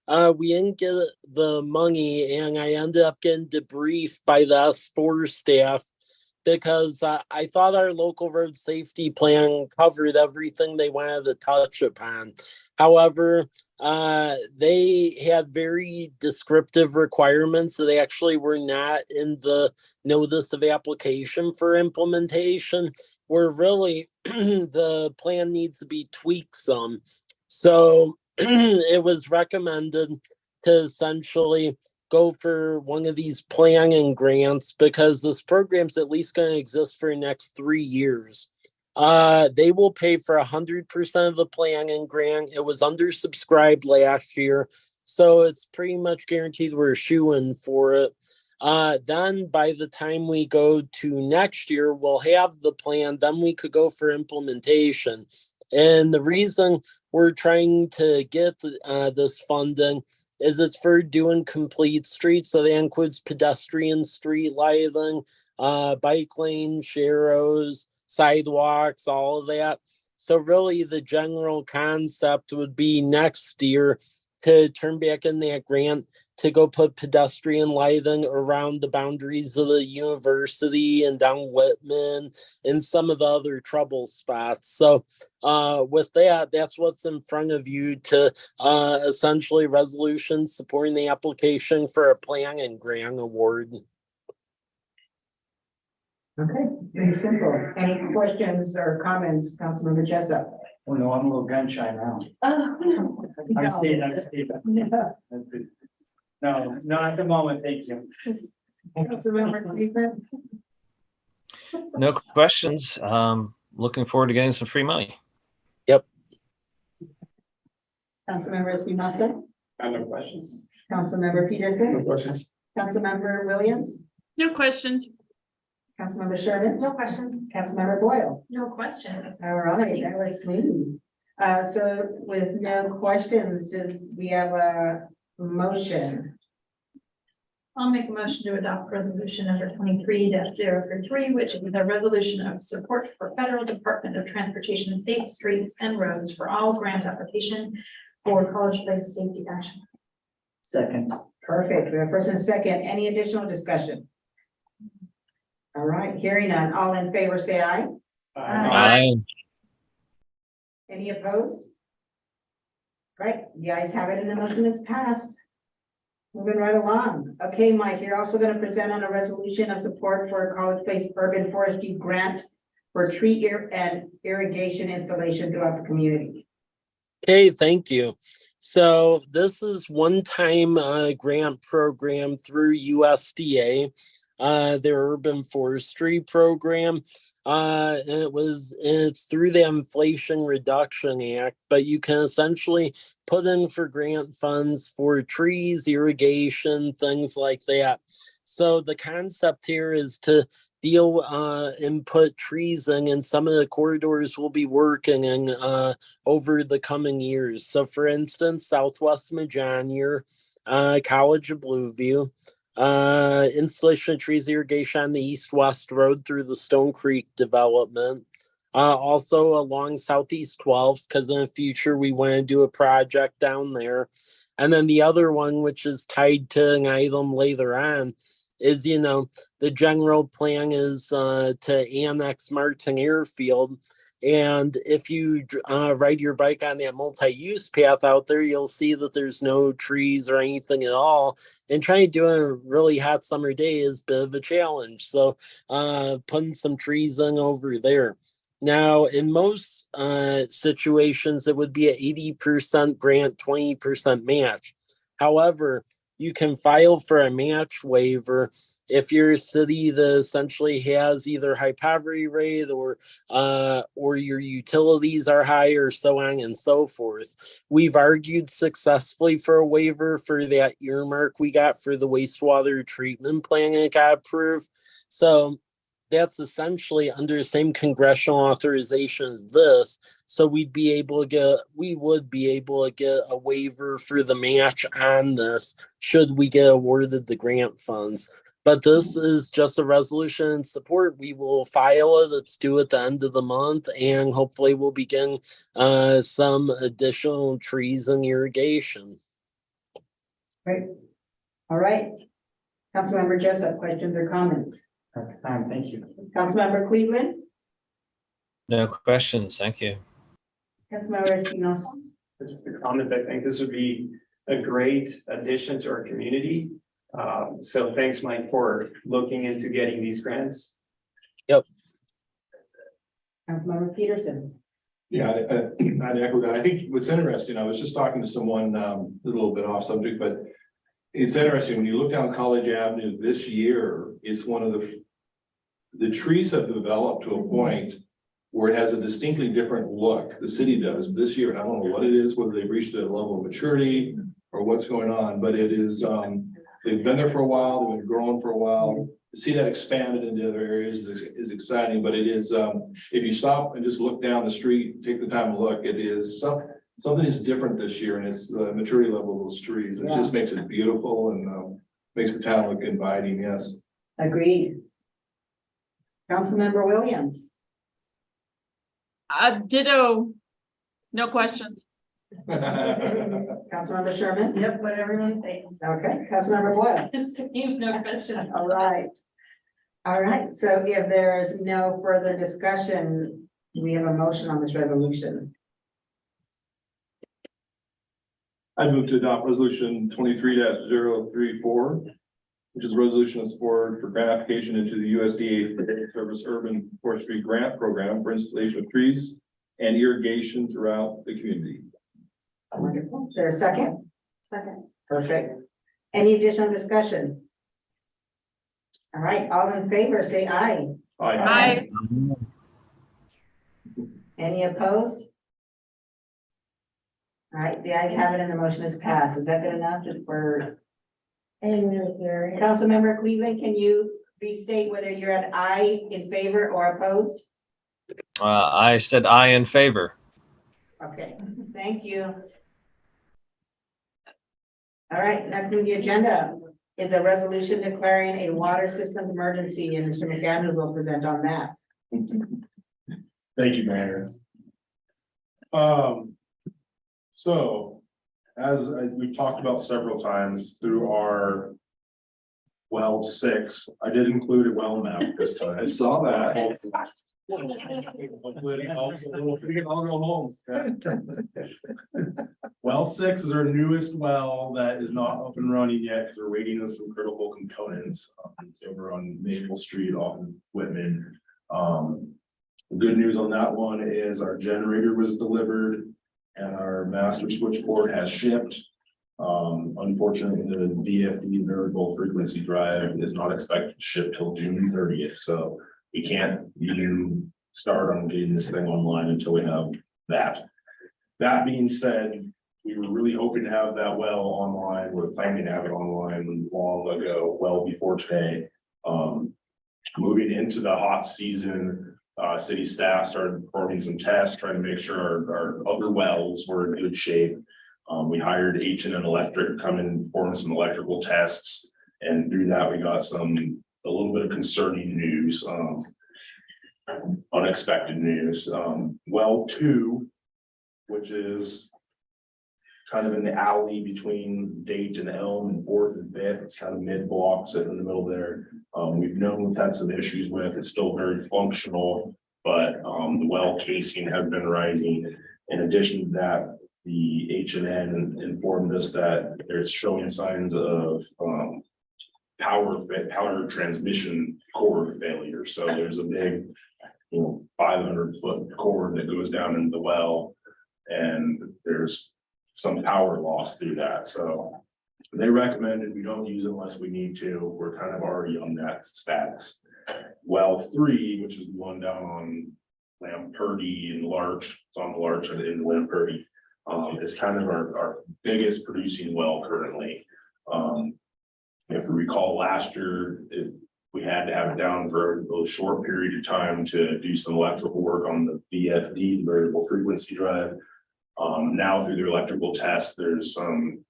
We didn't get the money and I ended up getting debriefed by the S4 staff because I thought our local road safety plan covered everything they wanted to touch upon. However, they had very descriptive requirements that actually were not in the notice of application for implementation, where really the plan needs to be tweaked some. So it was recommended to essentially go for one of these planning grants because this program's at least going to exist for the next 3 years. They will pay for 100% of the planning grant. It was undersubscribed last year, so it's pretty much guaranteed we're shoo-in for it. Then by the time we go to next year, we'll have the plan, then we could go for implementation. And the reason we're trying to get this funding is it's for doing complete streets. So that includes pedestrian street lighting, bike lanes, sharrows, sidewalks, all of that. So really the general concept would be next year to turn back in that grant to go put pedestrian lighting around the boundaries of the university and down Whitman and some of the other trouble spots. So with that, that's what's in front of you to essentially resolution supporting the application for a planning grant award. Okay, pretty simple. Any questions or comments, Councilmember Jessup? Oh, no, I'm a little gun shy now. I'm staying. No, not at the moment, thank you. Councilmember Cleveland? No questions. Looking forward to getting some free money. Councilmember Espinosa? I have no questions. Councilmember Peterson? questions. Councilmember Williams? No questions. Councilmember Sherman? No questions. Councilmember Boyle? No questions. All right, that was smooth. So with no questions, we have a motion? I'll make a motion to adopt resolution number 23-033, which is a resolution of support for Federal Department of Transportation Safe Streets and Roads for all grant application for College Place Safety Action. Second. Perfect. We have first and second. Any additional discussion? All right, hearing none. All in favor, say aye. Aye. Any opposed? Right, the ayes have it and the motion is passed. Moving right along. Okay, Mike, you're also going to present on a resolution of support for a College Place urban forestry grant for tree and irrigation installation throughout the community. Okay, thank you. So this is one-time grant program through USDA, their urban forestry program. And it's through the Inflation Reduction Act, but you can essentially put in for grant funds for trees, irrigation, things like that. So the concept here is to deal and put trees in some of the corridors we'll be working in over the coming years. So for instance, Southwest Majanier, College of Blueview, installation of trees irrigation on the east-west road through the Stone Creek development. Also along Southeast 12, because in the future we want to do a project down there. And then the other one, which is tied to an item later on, is, you know, the general plan is to annex Martin Airfield. And if you ride your bike on that multi-use path out there, you'll see that there's no trees or anything at all. And trying to do it on a really hot summer day is a bit of a challenge. So putting some trees in over there. Now, in most situations, it would be an 80% grant, 20% match. However, you can file for a match waiver if you're a city that essentially has either high poverty rate or your utilities are high or so on and so forth. We've argued successfully for a waiver for that earmark we got for the wastewater treatment plan and it got approved. So that's essentially under the same congressional authorization as this. So we would be able to get a waiver for the match on this should we get awarded the grant funds. But this is just a resolution in support. We will file it. It's due at the end of the month, and hopefully we'll begin some additional trees and irrigation. Great. All right. Councilmember Jessup, questions or comments? Thank you. Councilmember Cleveland? No questions. Thank you. Councilmember Espinosa? Just a comment, I think this would be a great addition to our community. So thanks, Mike, for looking into getting these grants. Yep. Councilmember Peterson? Yeah, I'd echo that. I think what's interesting, I was just talking to someone, a little bit off subject, but it's interesting, when you look down College Avenue this year, it's one of the trees have developed to a point where it has a distinctly different look. The city does this year, and I don't know what it is, whether they've reached a level of maturity or what's going on, but it is, they've been there for a while, they've been growing for a while. To see that expanded into other areas is exciting, but it is, if you stop and just look down the street, take the time to look, it is something is different this year, and it's the maturity level of those trees. It just makes it beautiful and makes the town look inviting. Yes. Agreed. Councilmember Williams? Ditto. No questions. Councilmember Sherman? Yep, what everyone's saying. Okay, Councilmember Boyle? Same, no question. All right. All right, so if there is no further discussion, we have a motion on this resolution. I move to adopt resolution 23-034, which is a resolution of support for grant application into the USDA Service Urban Forestry Grant Program for installation of trees and irrigation throughout the community. Wonderful. Is there a second? Second. Perfect. Any additional discussion? All right, all in favor, say aye. Aye. Any opposed? All right, the ayes have it and the motion is passed. Is that good enough just for? I didn't really hear it. Councilmember Cleveland, can you restate whether you're at aye, in favor, or opposed? I said aye in favor. Okay, thank you. All right, next on the agenda, is a resolution declaring a water system emergency, and Mr. McAndrews will present on that. Thank you, Mayor. So, we've talked about several times through our well 6, I did include a well map this time. I saw that. Hopefully it helps a little. We can all go home. Well 6 is our newest well that is not up and running yet because we're waiting on some critical components. It's over on Maple Street off of Whitman. The good news on that one is our generator was delivered and our master switchboard has shipped. Unfortunately, the VFD variable frequency drive is not expected to ship till June 30th, so we can't even start on getting this thing online until we have that. That being said, we were really hoping to have that well online. We're planning to have it online long ago, well before today. Moving into the hot season, city staff started performing some tests, trying to make sure our other wells were in good shape. We hired H&N Electric to come and perform some electrical tests, and through that we got a little bit of concerning news, unexpected news. Well 2, which is kind of in the alley between Date and Elm and 4th and 5th. It's kind of mid-block, sitting in the middle there. We've known we've had some issues with. It's still very functional, but the well casing has been rising. In addition to that, the H&N informed us that there's showing signs of power transmission cord failure. So there's a big, 500-foot cord that goes down into the well, and there's some power loss through that. So they recommended we don't use it unless we need to. We're kind of already on that status. Well 3, which is the one down on Lamperty and Larch, it's on the Larch and in Lamperty. It's kind of our biggest producing well currently. If we recall last year, we had to have it down for a short period of time to do some electrical work on the VFD, the variable frequency drive. Now through the electrical tests, there's some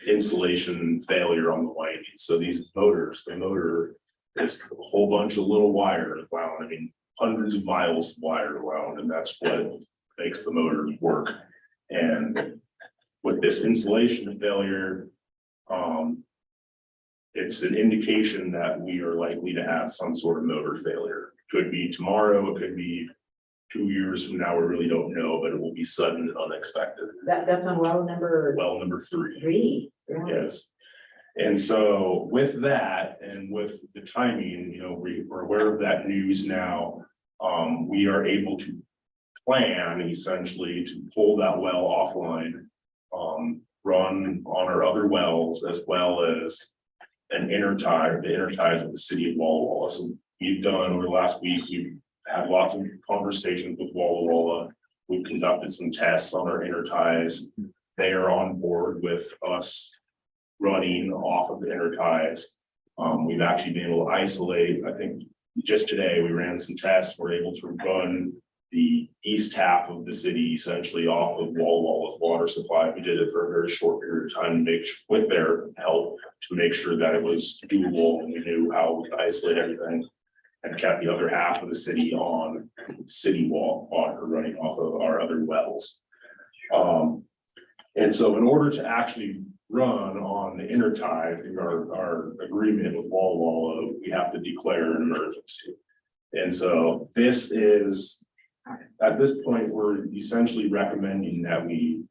insulation failure on the winding. So these motors, the motor is a whole bunch of little wire wound. I mean, hundreds of miles of wire wound, and that's what makes the motor work. And with this insulation failure, it's an indication that we are likely to have some sort of motor failure. Could be tomorrow, it could be 2 years from now, we really don't know, but it will be sudden and unexpected. That's on well number Well number 3. 3. Really? Yes. And so with that and with the timing, we're aware of that news now. We are able to plan essentially to pull that well offline, run on our other wells, as well as an intertie, the interties of the city of Walla Walla. So we've done over the last week, we've had lots of conversations with Walla Walla. We've conducted some tests on our interties. They are on board with us running off of the interties. We've actually been able to isolate, I think just today we ran some tests. We're able to run the east half of the city essentially off of Walla Walla's water supply. We did it for a very short period of time to with their help to make sure that it was doable and we knew how we could isolate everything, and kept the other half of the city on city water running off of our other wells. And so in order to actually run on the intertie through our agreement with Walla Walla, we have to declare an emergency. And so this is, at this point, we're essentially recommending that we,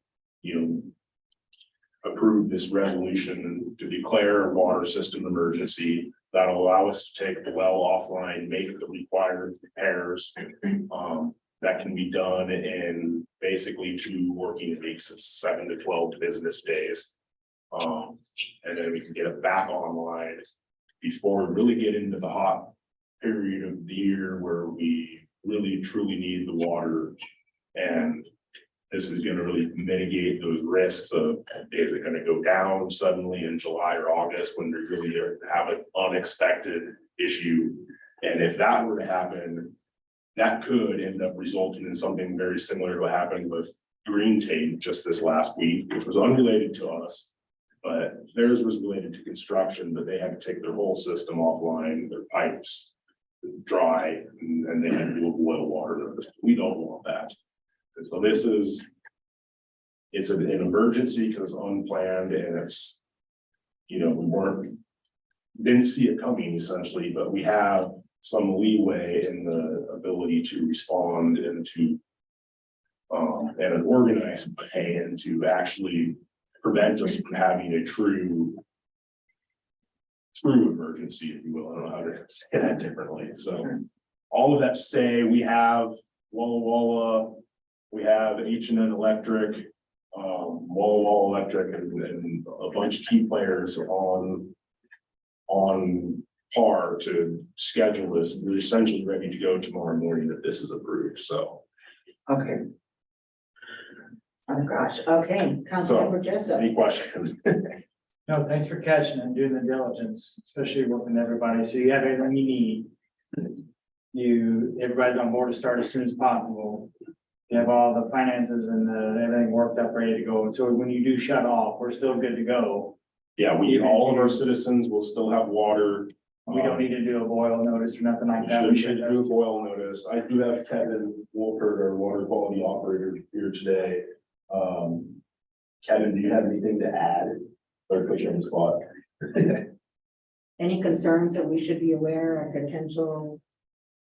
approve this resolution to declare a water system emergency. That'll allow us to take the well offline, make the required repairs. That can be done in basically 2 working weeks, of 7 to 12 business days. And then we can get it back online before we really get into the hot period of the year where we really truly need the water. And this is going to really mitigate those risks of, is it going to go down suddenly in July or August when we really have an unexpected issue? And if that were to happen, that could end up resulting in something very similar to what happened with Green Tape just this last week, which was unrelated to us. But theirs was related to construction, but they had to take their whole system offline, their pipes dry, and they had to do a boil water notice. We don't want that. And so this is, it's an emergency because it's unplanned and it's, we didn't see it coming essentially, but we have some leeway in the ability to respond and to and an organized way and to actually prevent us from having a true emergency, if you will. I don't know how to say that differently. So all of that to say, we have Walla Walla, we have H&N Electric, Walla Walla Electric, and a bunch of key players on par to schedule this. We're essentially ready to go tomorrow morning if this is approved. So. Okay. Oh, gosh, okay, Councilmember Jessup. Any questions? No, thanks for catching and doing the diligence, especially working with everybody. So you have everything you need. Everybody's on board to start as soon as possible. You have all the finances and everything worked up, ready to go. And so when you do shut off, we're still good to go. Yeah, all of our citizens will still have water. We don't need to do a boil notice or nothing like that. We should do a boil notice. I do have Kevin Wolford, our water quality operator, here today. Kevin, do you have anything to add? Or put you on the spot? Any concerns that we should be aware of potential?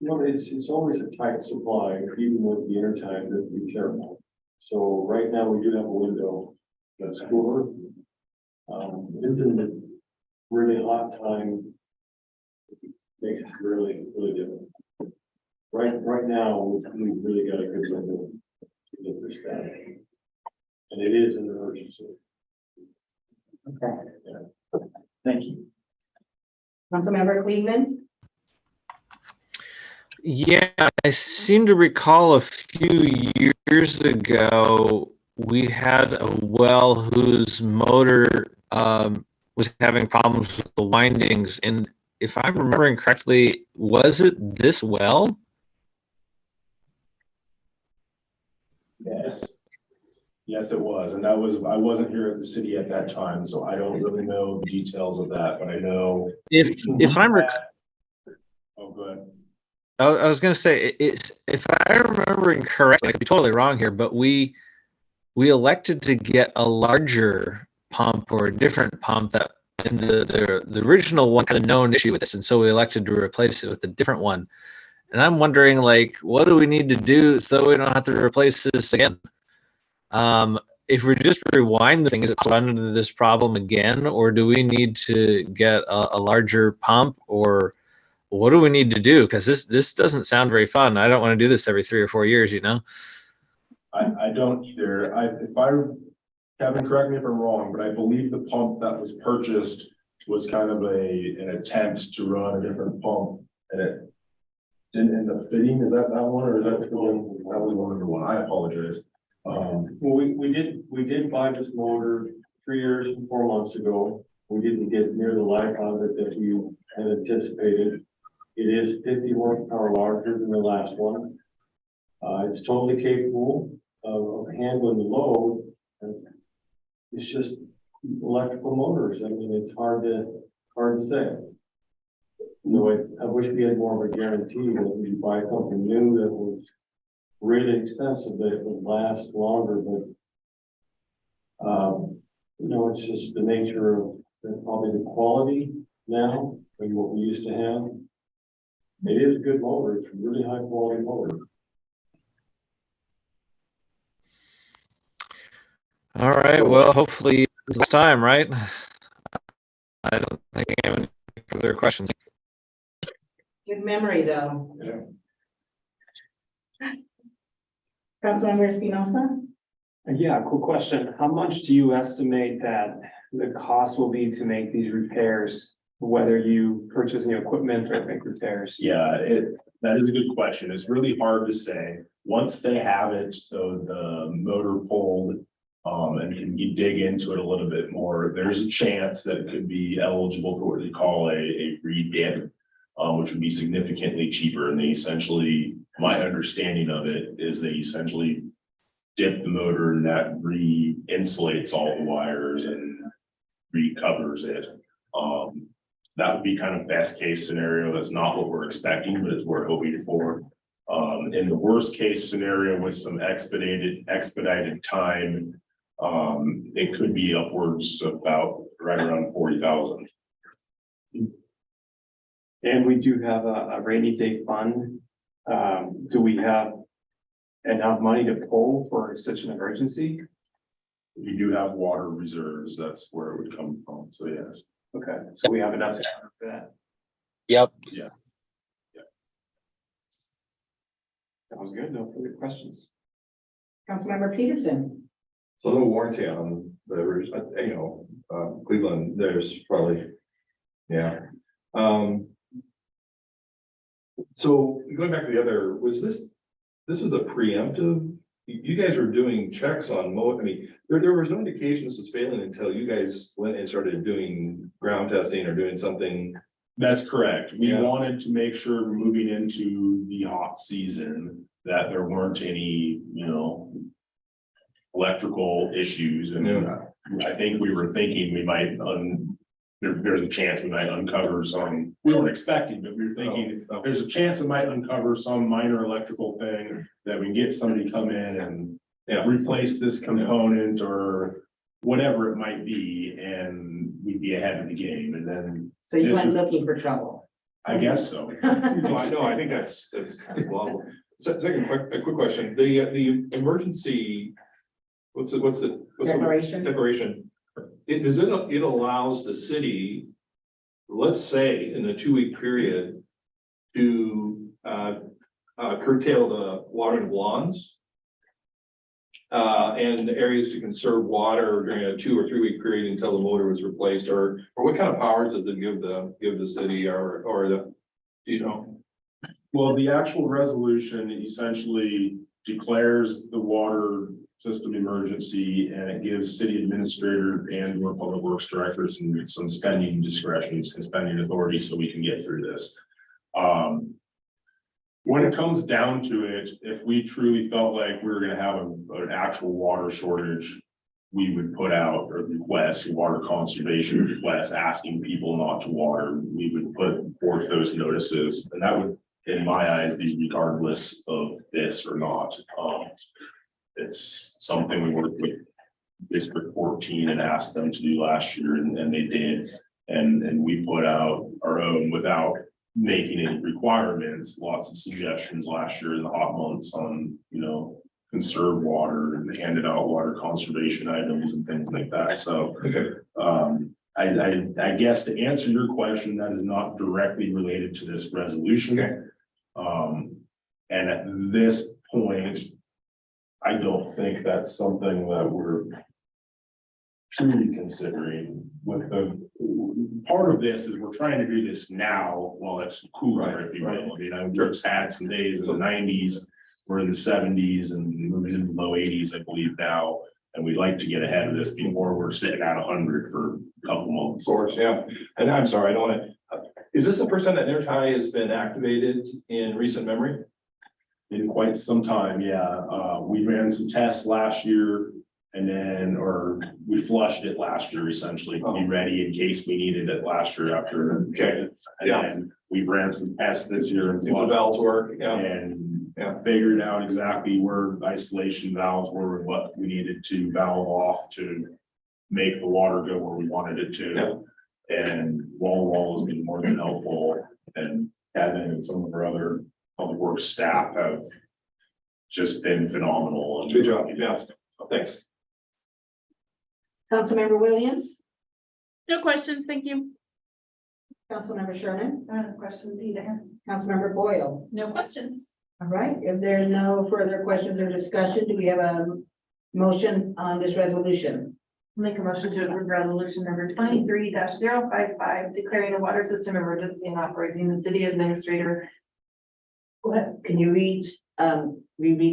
No, it's always a tight supply, even with the intertime, that we be careful. So right now, we do have a window that's cooler. In the really hot time, makes it really, really difficult. Right now, we've really got a good window to get this done. And it is an emergency. Okay. Thank you. Councilmember Cleveland? Yeah, I seem to recall a few years ago, we had a well whose motor was having problems with the windings. And if I'm remembering correctly, was it this well? Yes. Yes, it was. And I wasn't here at the city at that time, so I don't really know the details of that, but I know. If I'm Oh, good. I was going to say, if I remember correctly, I could be totally wrong here, but we elected to get a larger pump or a different pump that in the original one had a known issue with this, and so we elected to replace it with a different one. And I'm wondering, like, what do we need to do so we don't have to replace this again? If we just rewind the thing, is it run into this problem again, or do we need to get a larger pump, or what do we need to do? Because this doesn't sound very fun. I don't want to do this every 3 or 4 years, I don't either. Kevin, correct me if I'm wrong, but I believe the pump that was purchased was kind of an attempt to run a different pump, and it didn't end up fitting. Is that one, or is that the one? That was one under one. I apologize. Well, we did buy this motor 3 years and 4 months ago. We didn't get near the life of it that we had anticipated. It is 50 horsepower larger than the last one. It's totally capable of handling the load. And it's just electrical motors. I mean, it's hard to say. So I wish we had more of a guarantee that we buy something new that was really expensive, that it would last longer, but it's just the nature of probably the quality now than what we used to have. It is a good motor. It's a really high quality motor. All right. Well, hopefully it's time, right? I don't think I have any further questions. Good memory, though. Councilmember Espinosa? Yeah, cool question. How much do you estimate that the cost will be to make these repairs, whether you purchase new equipment or make repairs? Yeah, that is a good question. It's really hard to say. Once they have it, so the motor pulled, and you dig into it a little bit more, there's a chance that it could be eligible for what they call a re-dip, which would be significantly cheaper. And they essentially, my understanding of it is they essentially dip the motor and that re-insulates all the wires and recovers it. That would be kind of best case scenario. That's not what we're expecting, but it's what we're hoping for. In the worst case scenario with some expedited time, it could be upwards of about right around 40,000. And we do have a rainy day fund. Do we have enough money to pull for such an emergency? We do have water reserves. That's where it would come from. So yes. Okay, so we have enough to cover for that. Yep. Yeah. That was good. No further questions. Councilmember Peterson. So no warranty on the, Cleveland, there's probably, yeah. So going back to the other, this was a preemptive, you guys were doing checks on there was no indications it's failing until you guys went and started doing ground testing or doing something. That's correct. We Yeah. wanted to make sure moving into the hot season that there weren't any, electrical issues. And I think we were thinking we might, there's a chance we might uncover some, we weren't expecting, but we were thinking there's a chance it might uncover some minor electrical thing that we can get somebody to come in and replace this component or whatever it might be, and we'd be ahead of the game. And then So you This went is- looking for trouble. I guess so. No, I think that's well. Second, a quick question, the emergency, what's it? Declaration. Declaration, it allows the city, let's say, in a 2-week period to curtail the watering of lawns and areas to conserve water during a 2 or 3 week period until the motor was replaced, or what kind of powers does it give the city or the, Well, the actual resolution essentially declares the water system emergency, and it gives city administrator and or public works director some spending discretion and spending authority so we can get through this. When it comes down to it, if we truly felt like we were gonna have an actual water shortage, we would put out a request, a water conservation request, asking people not to water. We would put forth those notices, and that would, in my eyes, be regardless of this or not. It's something we worked with District 14 and asked them to do last year, and they did. And we put out our own without making any requirements, lots of suggestions last year in the hot months on, conserve water, and handed out water conservation items and things like that. So, I guess to answer your question, that is not directly related to this resolution. And at this point, I don't think that's something that we're truly considering. With the part of this is we're trying to do this now while it's cooler, if you will. I mean, I've just had some days in the 90s, we're in the 70s and moving into the low 80s, I believe now. And we'd like to get ahead of this before we're sitting at 100 for a couple months. Of course, yeah. And I'm sorry, I don't want to, is this the first time that NERTI has been activated in recent memory? In quite some time, yeah. We ran some tests last year or we flushed it last year essentially to be ready in case we needed it last year after. Okay. And then we ran some tests this year and See what the valves work, yeah. figured out exactly where isolation valves were and what we needed to valve off to make the water go where we wanted it to. And Wall has been more than helpful, and Kevin and some of our other public works staff have just been phenomenal. Good job, yeah, thanks. Councilmember Williams, No questions, thank you. Councilmember Sherman, Questions either. Councilmember Boyle. No questions. All right, if there are no further questions or discussion, do we have a motion on this resolution? Make a motion to approve resolution number 23-055, declaring a water system emergency and authorizing the city administrator. What, can you reread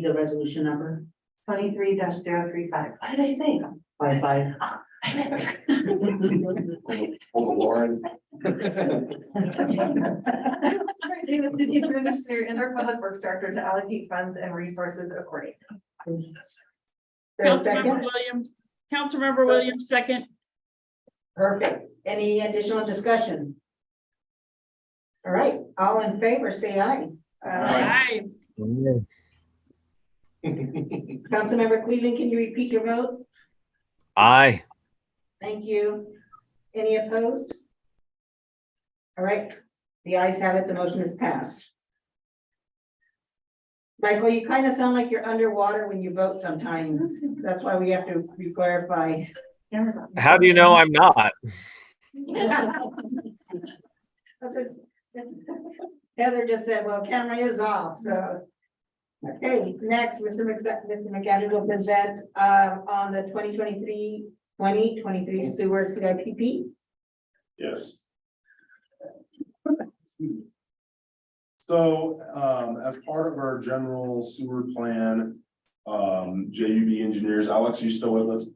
the resolution number? 23-035. What did I say? 55. Lauren. Authorizing the city administrator and our public works director to allocate funds and resources accordingly. There a Councilmember second? Williams, Councilmember Williams, second. Perfect. Any additional discussion? All right, all in favor, say aye. Aye. Councilmember Cleveland, can you repeat your vote? Aye. Thank you. Any opposed? All right, the ayes have it, the motion is passed. Michael, you kind of sound like you're underwater when you vote sometimes. That's why we have to clarify. How do you know I'm not? Heather just said, well, camera is off, so. Okay, next, Mr. McAdoo will present on the 2023 sewer CIPP. Yes. So, as part of our general sewer plan, JUB engineers, Alex, you still with us?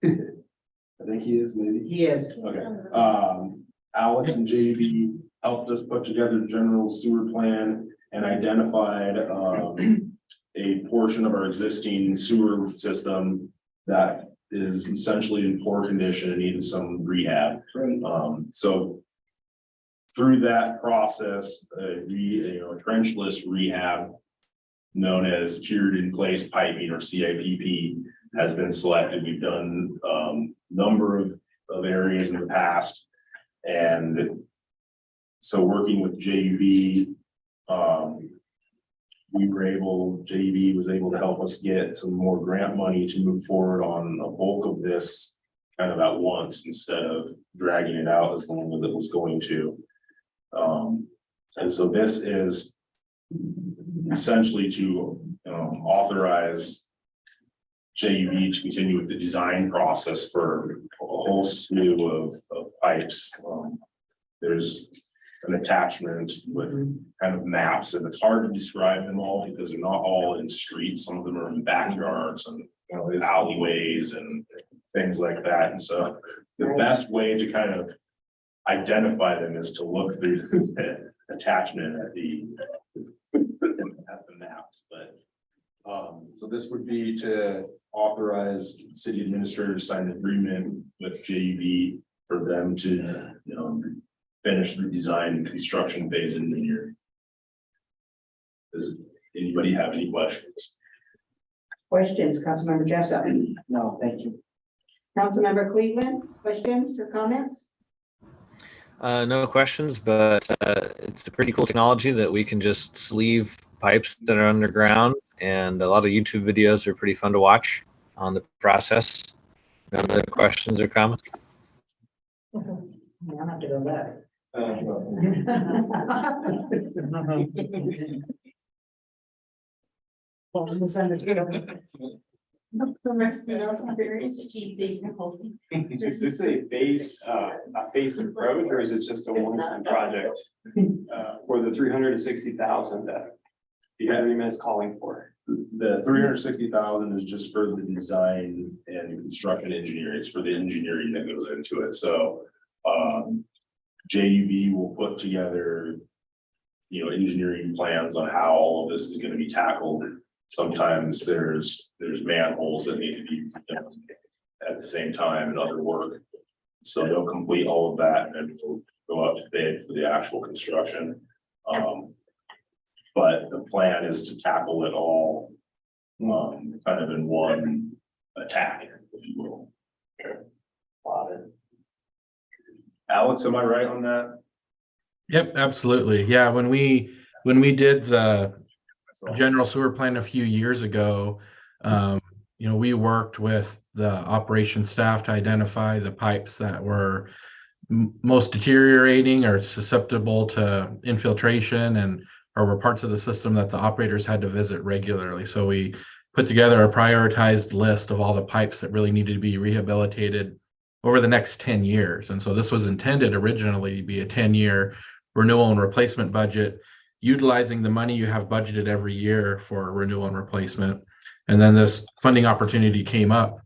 I think he is, maybe. He is. Okay, Alex and JUB helped us put together the general sewer plan and identified, a portion of our existing sewer system that is essentially in poor condition and needed some rehab. So through that process, a trenchless rehab known as cured in place piping or CIPP has been selected. We've done number of areas in the past. And so working with JUB, JUB was able to help us get some more grant money to move forward on a bulk of this kind of at once instead of dragging it out as long as it was going to. And so this is essentially to authorize JUB to continue with the design process for a whole slew of pipes. There's an attachment with kind of maps, and it's hard to describe them all because they're not all in streets. Some of them are in backyards and alleyways and things like that. And so the best way to kind of identify them is to look through the attachment at the maps. But so this would be to authorize city administrator to sign an agreement with JUB for them to finish the design and construction phase in the year. Does anybody have any questions? Questions, Councilmember Jessup? No, thank you. Councilmember Cleveland, questions or comments? No questions, but it's a pretty cool technology that we can just sleeve pipes that are underground, and a lot of YouTube videos are pretty fun to watch on the process. No other questions or comments? I have to go back. Is this a phased approach, or is it just a one-time project? For the 360,000 that the agreement is calling for? The 360,000 is just for the design and construction engineering. It's for the engineering that goes into it. So JUB will put together, engineering plans on how all of this is going to be tackled. Sometimes there's manholes that need to be done at the same time and other work. So they'll complete all of that and we'll go out to bid for the actual construction. But the plan is to tackle it all kind of in one attack, if you will. Alex, am I right on that? Yep, absolutely. Yeah, when we did the general sewer plan a few years ago, we worked with the operations staff to identify the pipes that were most deteriorating or susceptible to infiltration or were parts of the system that the operators had to visit regularly. So we put together a prioritized list of all the pipes that really needed to be rehabilitated over the next 10 years. And so this was intended originally to be a 10-year renewal and replacement budget, utilizing the money you have budgeted every year for renewal and replacement. And then this funding opportunity came up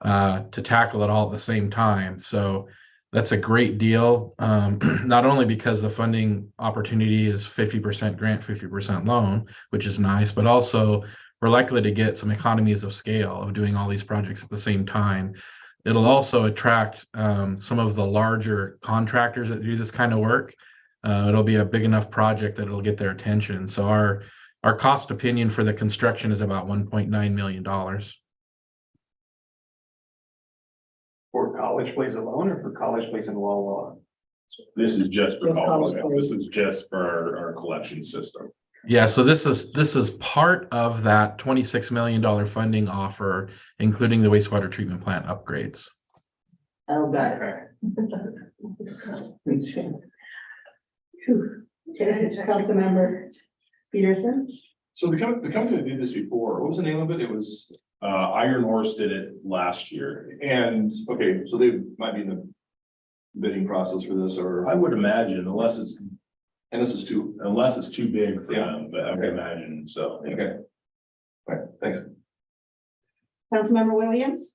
to tackle it all at the same time. So that's a great deal, not only because the funding opportunity is 50% grant, 50% loan, which is nice, but also we're likely to get some economies of scale of doing all these projects at the same time. It'll also attract some of the larger contractors that do this kind of work. It'll be a big enough project that it'll get their attention. So our cost opinion for the construction is about $1.9 million. For College Place alone or for College Place and Wawa? This is just for Just college. college. This is just for our collection system. Yeah, so this is part of that $26 million funding offer, including the wastewater treatment plant upgrades. Oh, got it. Phew. Okay, Councilmember Peterson? So the company that did this before, what was the name of it? It was, Iron Horse did it last year. And, okay, so they might be in the bidding process for this, or, I would imagine unless it's too big for Yeah. them, but I would imagine so. okay. All right, thanks. Councilmember Williams?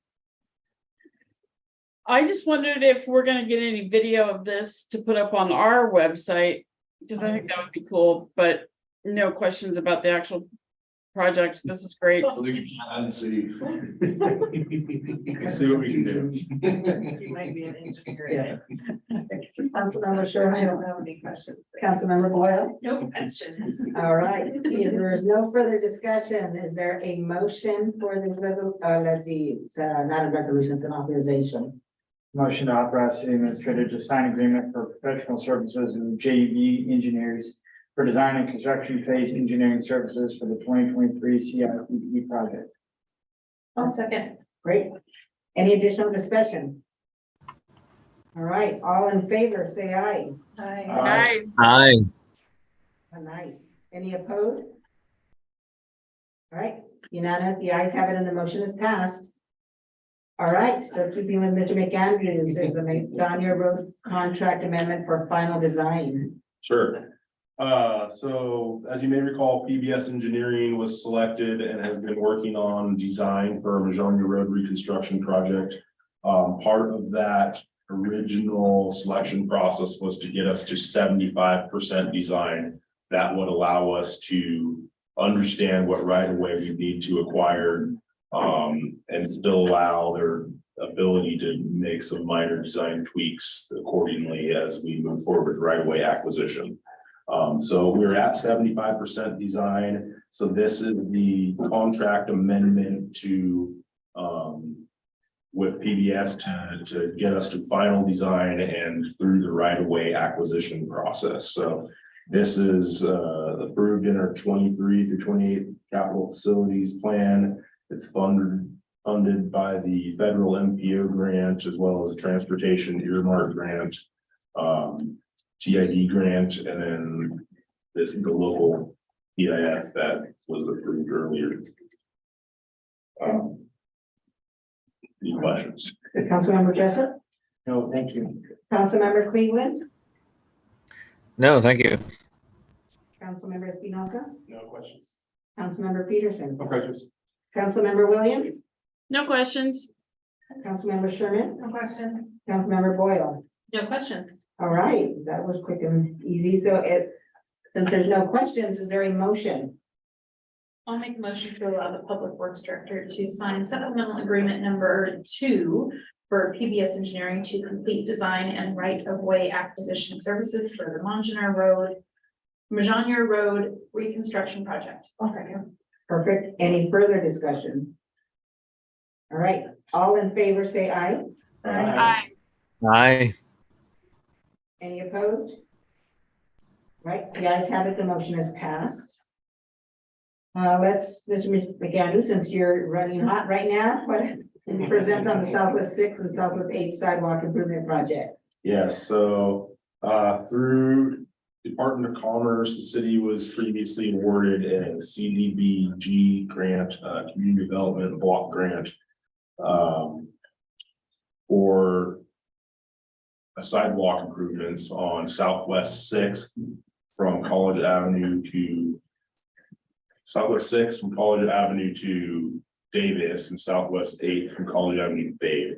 I just wondered if we're gonna get any video of this to put up on our website, because I think that would be cool, but no questions about the actual project. This is great. So we can chat and see. See what we can do. You might be an engineer. Yeah. Councilmember Sherman? I don't have any questions. Councilmember Boyle? No questions. All right, if there is no further discussion, is there a motion for this let's see, it's not a resolution, it's an authorization. Motion to authorize city administrator to sign agreement for professional services with JUB Engineers for design and construction phase engineering services for the 2023 CIP project. One second. Great. Any additional discussion? All right, all in favor, say aye. Hi. Aye. Oh, nice. Any opposed? All right, unanimous, the ayes have it and the motion is passed. All right, so keeping with Mr. McAndrews, there's a John Road contract amendment for final design. Sure. So as you may recall, PBS Engineering was selected and has been working on design for a Majonia Road reconstruction project. Part of that original selection process was to get us to 75% design. That would allow us to understand what right of way we need to acquire, and still allow their ability to make some minor design tweaks accordingly as we move forward with right of way acquisition. So we're at 75% design. So this is the contract amendment to, with PBS to get us to final design and through the right of way acquisition process. So this is, approved in our 23 through 28 capital facilities plan. It's funded by the federal MPO grant as well as a transportation earmark grant. GID grant, and then the local EIS that was approved earlier. Any questions? Councilmember Jessup? No, thank you. Councilmember Cleveland? No, thank you. Councilmember Espinosa? No questions. Councilmember Peterson? No questions. Councilmember Williams? No questions. Councilmember Sherman? No question. Councilmember Boyle? No questions. All right, that was quick and easy. So since there's no questions, is there a motion? I'll make a motion to allow the Public Works Director to sign supplemental agreement number 2 for PBS Engineering to complete design and right-of-way acquisition services for the Majonia Road reconstruction project. Okay. Perfect. Any further discussion? All right, all in favor, say aye. Aye. Aye. Any opposed? Right, the ayes have it, the motion is passed. Let's, Mr. McAndrew, since you're running hot right now, what can you present on the Southwest 6 and Southwest 8 sidewalk improvement project? Yes, so through Department of Commerce, the city was previously awarded a CDBG grant, community development block grant. For a sidewalk improvements on Southwest 6 from College Avenue to Southwest 6 from College Avenue to Davis and Southwest 8 from College Avenue to Babe.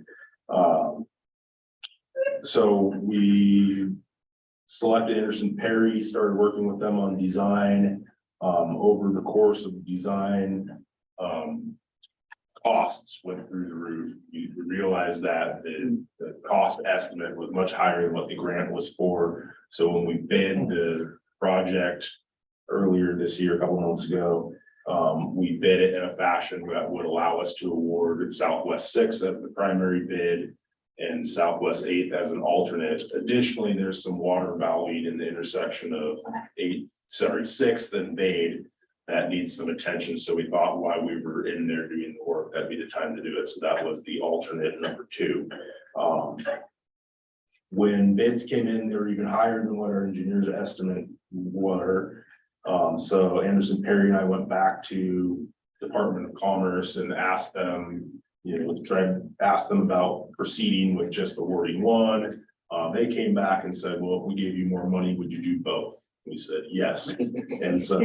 So we selected Anderson Perry, started working with them on design. Over the course of design, costs went through the roof. You realize that the cost estimate was much higher than what the grant was for. So when we bid the project earlier this year, a couple months ago, we bid it in a fashion that would allow us to award Southwest 6 as the primary bid and Southwest 8 as an alternate. Additionally, there's some water valley in the intersection of 6th and Bade that needs some attention. So we thought while we were in there doing the work, that'd be the time to do it. So that was the alternate number 2. When bids came in, they were even higher than what our engineers estimate were. So Anderson Perry and I went back to Department of Commerce and asked them, ask them about proceeding with just awarding one. They came back and said, well, if we gave you more money, would you do both? We said, yes. And so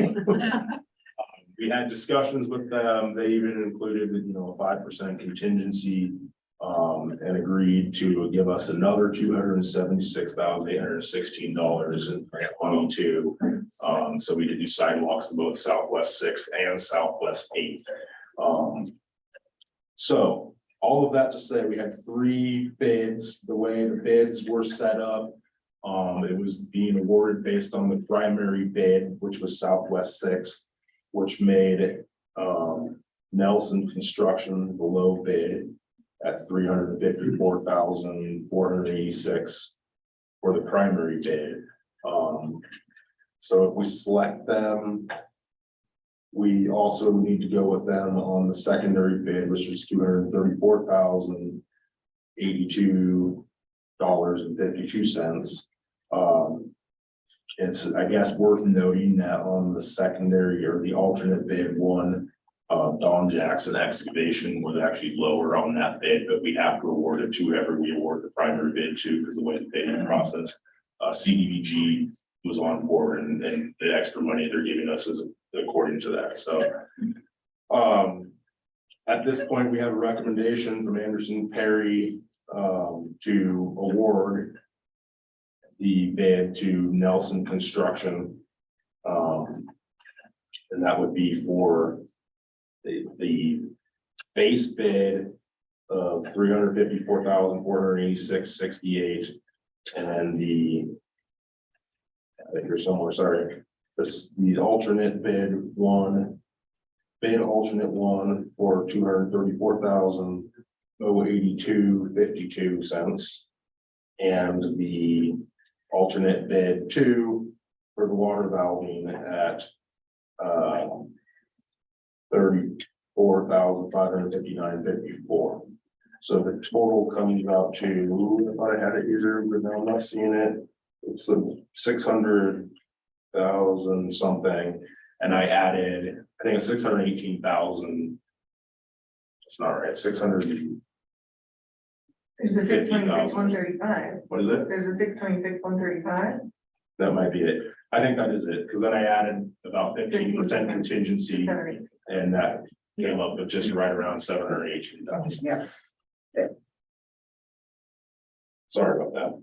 we had discussions with them. They even included, a 5% contingency, and agreed to give us another $276,816 in 22. So we did do sidewalks in both Southwest 6th and Southwest 8th. So all of that to say, we had 3 bids. The way the bids were set up, it was being awarded based on the primary bid, which was Southwest 6th, which made Nelson Construction the low bid at $354,486 for the primary bid. So if we select them, we also need to go with them on the secondary bid, which is $234,082.52. It's, I guess, worth noting that on the secondary or the alternate bid one, Don Jackson Excavation was actually lower on that bid, but we have to award it to whoever we award the primary bid to because the way the bidding process. CDBG was on board and the extra money they're giving us is according to that. So at this point, we have a recommendation from Anderson Perry to award the bid to Nelson Construction. And that would be for the base bid of $354,486.68, and then I think there's somewhere, sorry, the alternate bid alternate one for $234,082.52, and the alternate bid 2 for the water valving at $34,559.54. So the total comes out to, if I had it here, but now I'm not seeing it. It's $600,000 something, and I added, I think it's 618,000. It's not right. 600. There's a 626,135. What is it? There's a 626,135. That might be it. I think that is it, because then I added about 15% contingency, and that came up with just right around 718,000. Yes. Sorry about that.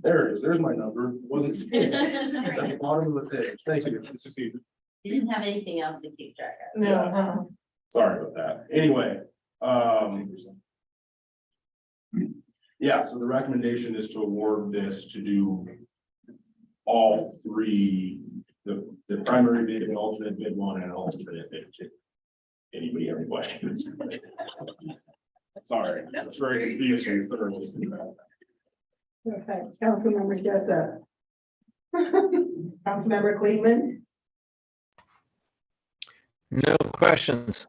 There it is. There's my number. Wasn't at the bottom of the page. Thank you. You didn't have anything else to keep track of. No. Sorry about that. Anyway, yeah, so the recommendation is to award this to do all 3, the primary bid, an alternate bid 1, and an alternate bid 2. Anybody have any questions? Sorry, it's very confusing thoroughly. Okay, Councilmember Jessup. Councilmember Cleveland, No questions.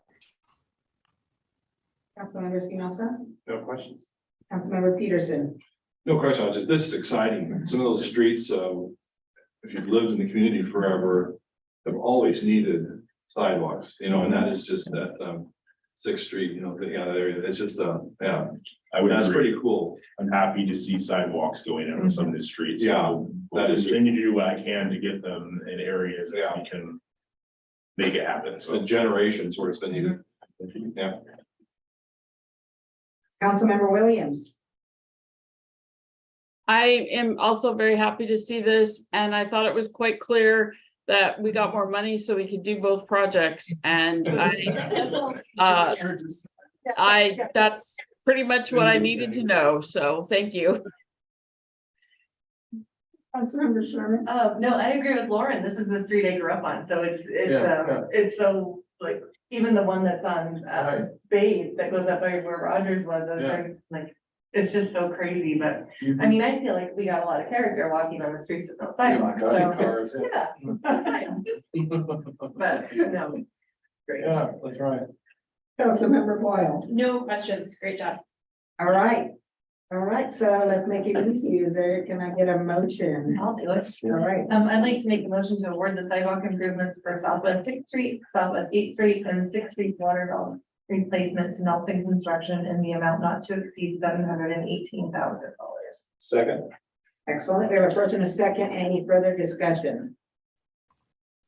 Councilmember Espinosa, No questions. Councilmember Peterson. No question, this is exciting. Some of those streets, if you've lived in the community forever, have always needed sidewalks, and that is just that 6th Street, that area. It's just, yeah, that's pretty cool. I'm happy to see sidewalks going in on some of the streets. Yeah, We'll continue to do what I can to get them in areas that we can make it happen. It's been generations where it's been needed. Yeah. Councilmember Williams. I am also very happy to see this, and I thought it was quite clear that we got more money so we could do both projects. And I, That's pretty much what I needed to know, so thank you. Councilmember Sherman? No, I agree with Lauren. This is the street I grew up on, so it's so, like, even the one that's on, Bay that goes up by where Rogers was, I was like, it's just so crazy, but, I mean, I feel like we got a lot of character walking on the streets with no sidewalks, so, yeah. But, no. Great. Yeah, that's right. Councilmember Boyle? No questions. Great job. All right. All right, so let's make it easy. Can I get a motion? I'll do it. All right. I'd like to make a motion to award the sidewalk improvements for Southwest Sixth Street, Southwest Eighth Street, and Sixth Street water valve replacement to Nelson Construction in the amount not to exceed $718,000. Second. Excellent. We have a first and a second. Any further discussion?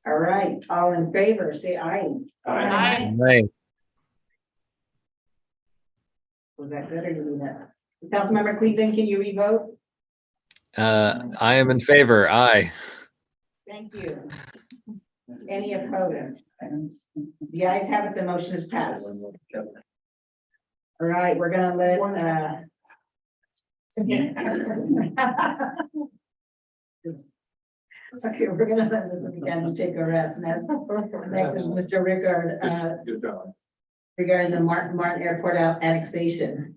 All right, all in favor, say aye. Aye. Right. Was that good or did we not? Councilmember Cleveland, can you revote? I am in favor. Aye. Thank you. Any opposed? The ayes have it, the motion is passed. All right, we're gonna let, okay, we're gonna let Mr. Buchanan take a rest. Next is Mr. Rickard, Good job. regarding the Martin Airport annexation.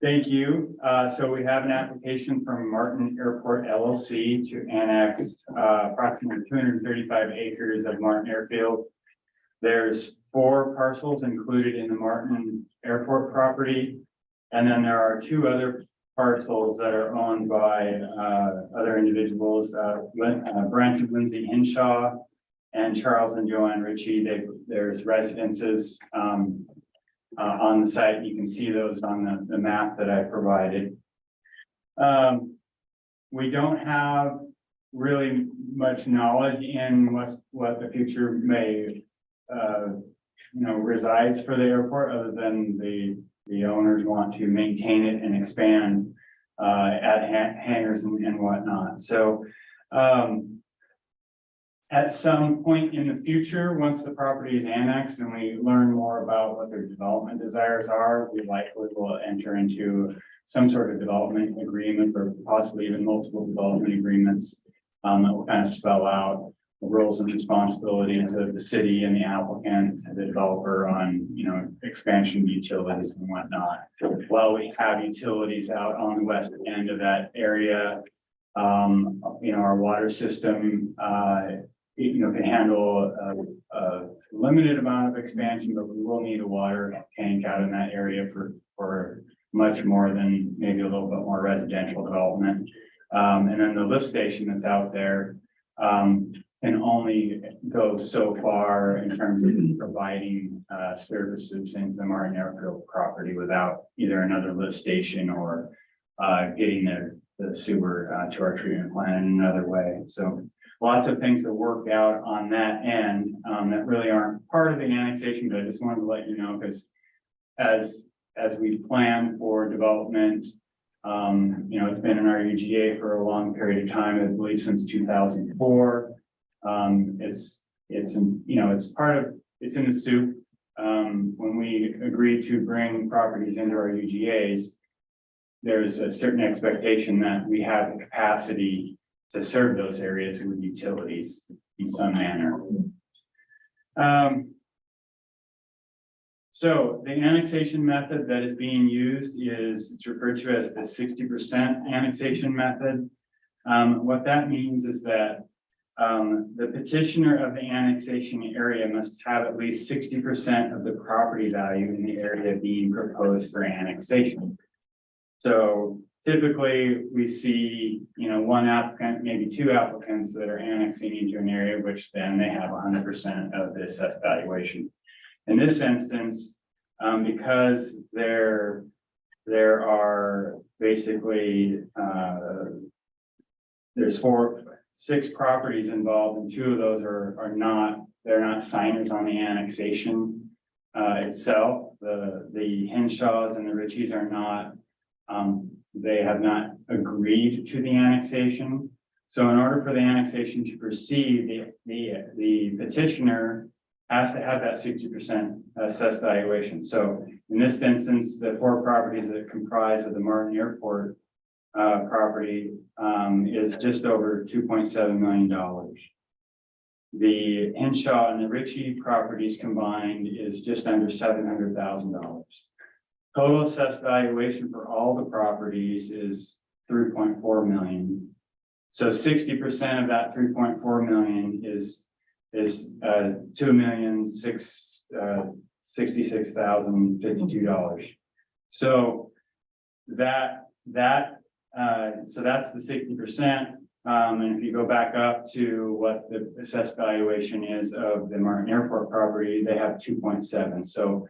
Thank you. So we have an application from Martin Airport LLC to annex approximately 235 acres of Martin Airfield. There's 4 parcels included in the Martin Airport property. And then there are 2 other parcels that are owned by other individuals, Brent and Lindsay Hinshaw and Charles and Joanne Ritchie. There's residences on the site. You can see those on the map that I provided. We don't have really much knowledge in what the future may, resides for the airport, other than the owners want to maintain it and expand, add hangars and whatnot. So, at some point in the future, once the property is annexed and we learn more about what their development desires are, we likely will enter into some sort of development agreement, or possibly even multiple development agreements that will kind of spell out the roles and responsibilities of the city and the applicant, the developer on, expansion utilities and whatnot. While we have utilities out on the west end of that area, our water system, can handle a limited amount of expansion, but we will need a water tank out in that area for much more than maybe a little bit more residential development. And then the lift station that's out there can only go so far in terms of providing services into the Martin Airfield property without either another lift station or getting the sewer to our treatment plant in another way. So lots of things to work out on that end that really aren't part of the annexation, but I just wanted to let you know, because as we plan for development, it's been in our UGA for a long period of time, I believe since 2004. It's in the soup. When we agreed to bring properties into our UGAs, there's a certain expectation that we have the capacity to serve those areas with utilities in some manner. So the annexation method that is being used it's referred to as the 60% annexation method. What that means is that the petitioner of the annexation area must have at least 60% of the property value in the area being proposed for annexation. So typically we see, one applicant, maybe 2 applicants that are annexing into an area, which then they have 100% of the assessed valuation. In this instance, because there are basically, there's 6 properties involved, and 2 of those they're not signers on the annexation itself. The Henshaws and the Ritchies are not, they have not agreed to the annexation. So in order for the annexation to proceed, the petitioner has to have that 60% assessed valuation. So in this instance, the 4 properties that comprise of the Martin Airport property is just over $2.7 million. The Henshaw and the Ritchie properties combined is just under $700,000. Total assessed valuation for all the properties is $3.4 million. So 60% of that $3.4 million is $2,066,052. So so that's the 60%. And if you go back up to what the assessed valuation is of the Martin Airport property, they have 2.7. So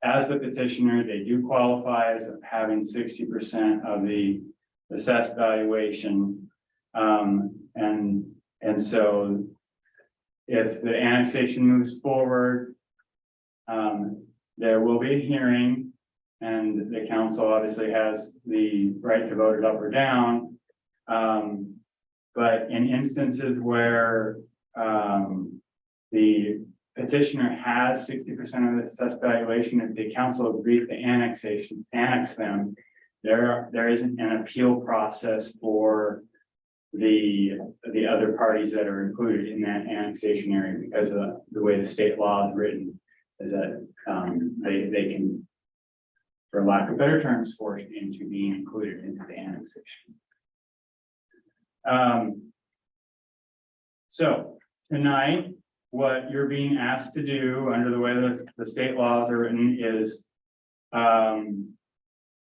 as the petitioner, they do qualify as having 60% of the assessed valuation. And so if the annexation moves forward, there will be a hearing, and the council obviously has the right to vote it up or down. But in instances where the petitioner has 60% of the assessed valuation, if the council agrees to annex them, there isn't an appeal process for the other parties that are included in that annexation area, because of the way the state law is written, is that they can, for lack of better terms, forced into being included into the annexation. So tonight, what you're being asked to do under the way that the state laws are written is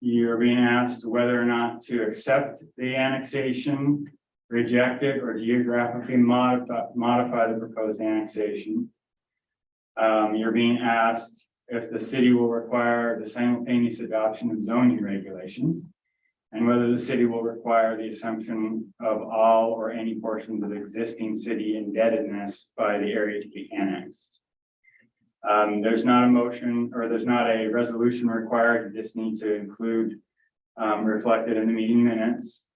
you're being asked whether or not to accept the annexation, reject it, or geographically modify the proposed annexation. You're being asked if the city will require the simultaneous adoption of zoning regulations, and whether the city will require the assumption of all or any portions of existing city indebtedness by the area to be annexed. There's not a motion, or there's not a resolution required. You just need to include reflected in the meeting minutes.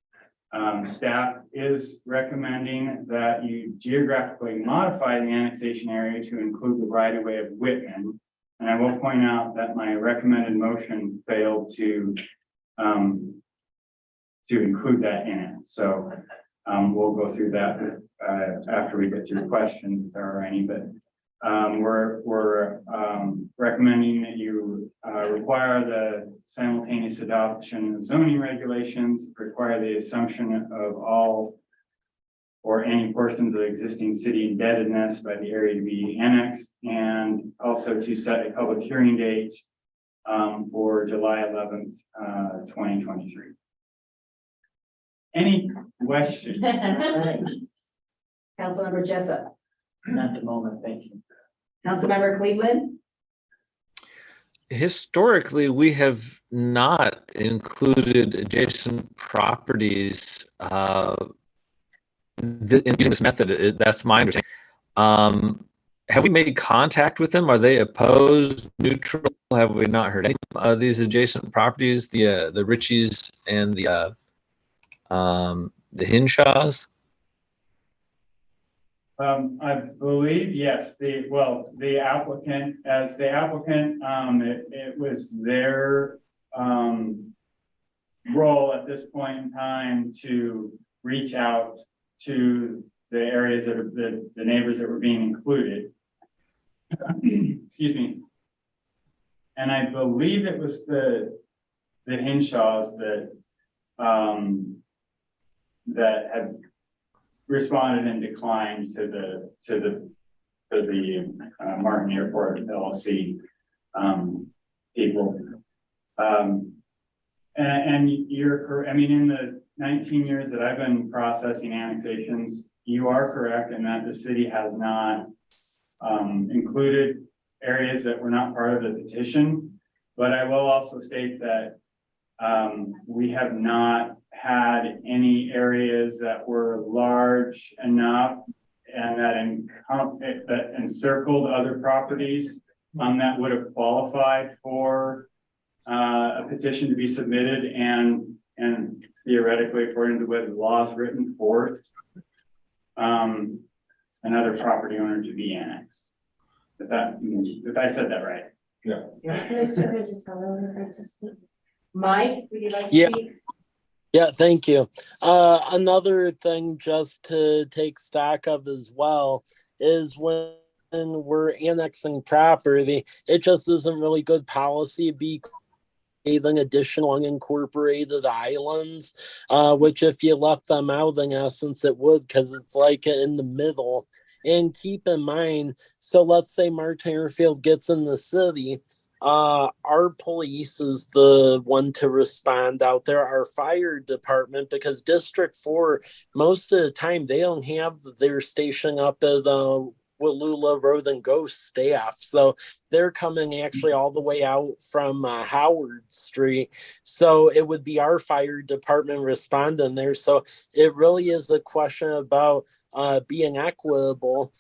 Staff is recommending that you geographically modify the annexation area to include the right of way of Whitman. And I will point out that my recommended motion failed to include that in it. So we'll go through that after we get through questions, if there are any, but we're recommending that you require the simultaneous adoption of zoning regulations, require the assumption of all or any portions of existing city indebtedness by the area to be annexed, and also to set a public hearing date for July 11th, 2023. Any questions? Councilmember Jessup, Not at the moment, thank you. Councilmember Cleveland, Historically, we have not included adjacent properties in this method. That's my understanding. Have we made contact with them? Are they opposed, neutral? Have we not heard any of these adjacent properties, the Ritchies and the Henshaws? I believe, yes, the applicant, it was their role at this point in time to reach out to the areas that are the neighbors that were being included. Excuse me. And I believe it was the Henshaws that had responded and declined to the Martin Airport LLC people. And you're correct. I mean, in the 19 years that I've been processing annexations, you are correct in that the city has not included areas that were not part of the petition. But I will also state that we have not had any areas that were large enough and that encircled other properties that would have qualified for a petition to be submitted and theoretically, according to the way the law is written, for another property owner to be annexed. If I said that right. Mr. Rizzatello would like to speak. Mike, would you like to Yeah. speak? Yeah, thank you. Another thing just to take stock of as well is when we're annexing property, it just isn't really good policy to be creating additional unincorporated islands, which if you left them out, in essence, it would, because it's like in the middle. And keep in mind, so let's say Martin Airfield gets in the city, our police is the one to respond out there, our fire department, because District 4, most of the time, they don't have their station up at Wallula Road and Ghost staff. So they're coming actually all the way out from Howard Street. So it would be our fire department responding there. So it really is a question about being equitable,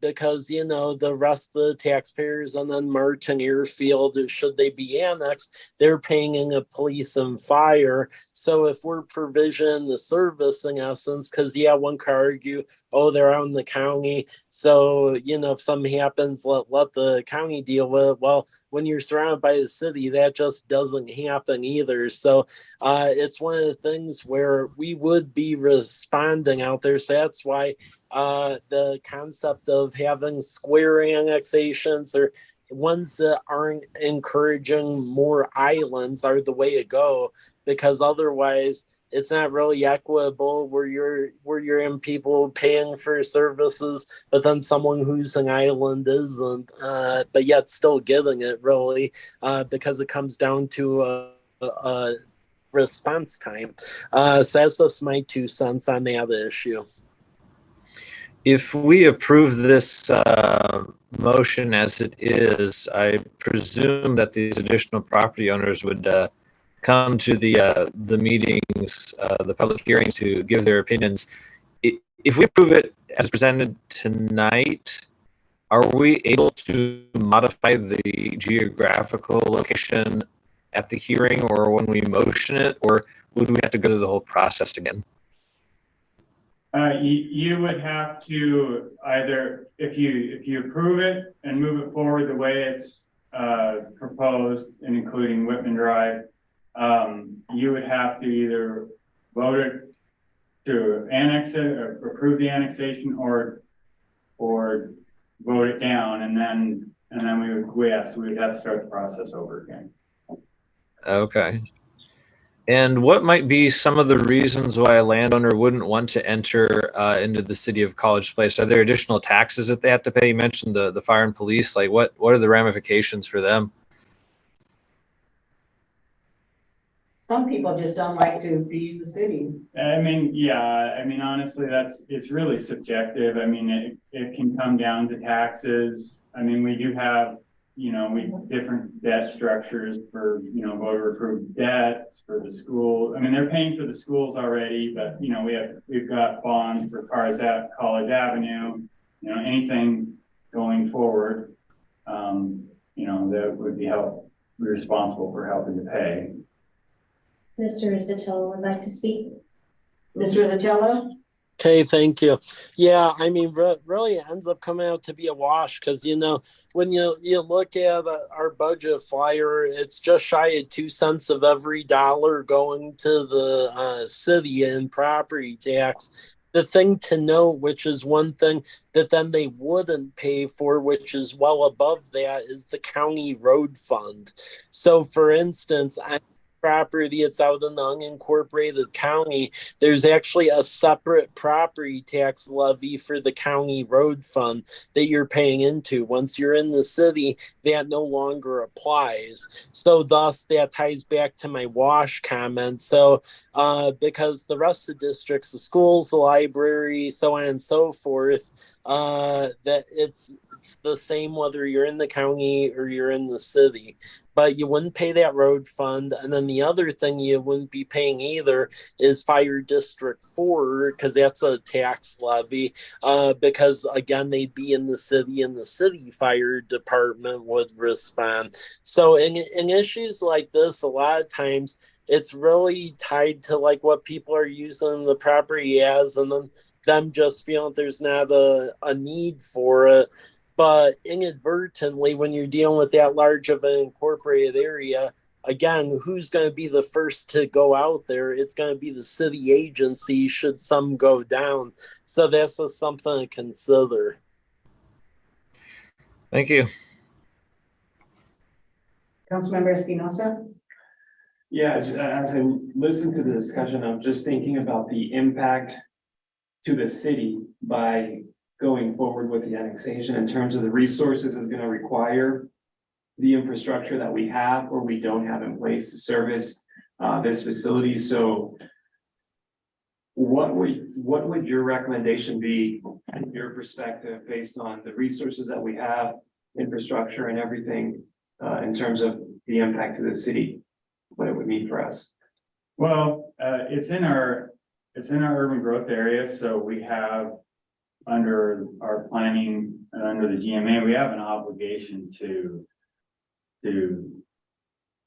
because, you know, the rest of the taxpayers and then Martin Airfield, should they be annexed, they're paying in a police and fire. So if we're provisioning the service in essence, because yeah, one could argue, oh, they're out in the county. So, you know, if something happens, let the county deal with it. Well, when you're surrounded by the city, that just doesn't happen either. So it's one of the things where we would be responding out there. So that's why the concept of having square annexations or ones that aren't encouraging more islands are the way to go, because otherwise it's not really equitable where you're in people paying for services, but then someone who's an island isn't, but yet still getting it really, because it comes down to response time. So that's just my 2 cents on the other issue. If we approve this motion as it is, I presume that these additional property owners would come to the meetings, the public hearings to give their opinions. If we approve it as presented tonight, are we able to modify the geographical location at the hearing or when we motion it, or would we have to go through the whole process again? You would have to either, if you approve it and move it forward the way it's proposed and including Whitman Drive, you would have to either vote it to annex it or approve the annexation or vote it down, and then we would have to start the process over again. Okay. And what might be some of the reasons why a landowner wouldn't want to enter into the city of College Place? Are there additional taxes that they have to pay? You mentioned the fire and police. Like what are the ramifications for them? Some people just don't like to be in the cities. I mean, yeah, I mean, honestly, it's really subjective. I mean, it can come down to taxes. I mean, we do have, you know, different debt structures for, you know, voter approved debts for the school. I mean, they're paying for the schools already, but, you know, we've got bonds for cars at College Avenue, you know, anything going forward, you know, that would be responsible for helping to pay. Mr. Rizzatello would like to speak. Mr. Rizzatello? Okay, thank you. Yeah, I mean, really it ends up coming out to be a wash because, you know, when you look at our budget flyer, it's just shy of 2 cents of every dollar going to the city in property tax. The thing to note, which is one thing that then they wouldn't pay for, which is well above that, is the county road fund. So, for instance, property that's out in the unincorporated county, there's actually a separate property tax levy for the county road fund that you're paying into. Once you're in the city, that no longer applies. So thus that ties back to my wash comment. So because the rest of the districts, the schools, the library, so on and so forth, that it's the same whether you're in the county or you're in the city, but you wouldn't pay that road fund. And then the other thing you wouldn't be paying either is Fire District 4, because that's a tax levy, because again, they'd be in the city and the city fire department would respond. So in issues like this, a lot of times it's really tied to like what people are using the property as, and then them just feeling there's not a need for it. But inadvertently, when you're dealing with that large of an incorporated area, again, who's going to be the first to go out there? It's going to be the city agency should some go down. So that's just something to consider. Thank you. Councilmember Espinosa? Yeah, as I listen to the discussion, I'm just thinking about the impact to the city by going forward with the annexation in terms of the resources is gonna require the infrastructure that we have or we don't have in place to service this facility. So what would your recommendation be in your perspective based on the resources that we have, infrastructure and everything in terms of the impact to the city, what it would mean for us? Well, it's in our urban growth area, so we have under our planning, under the GMA, we have an obligation to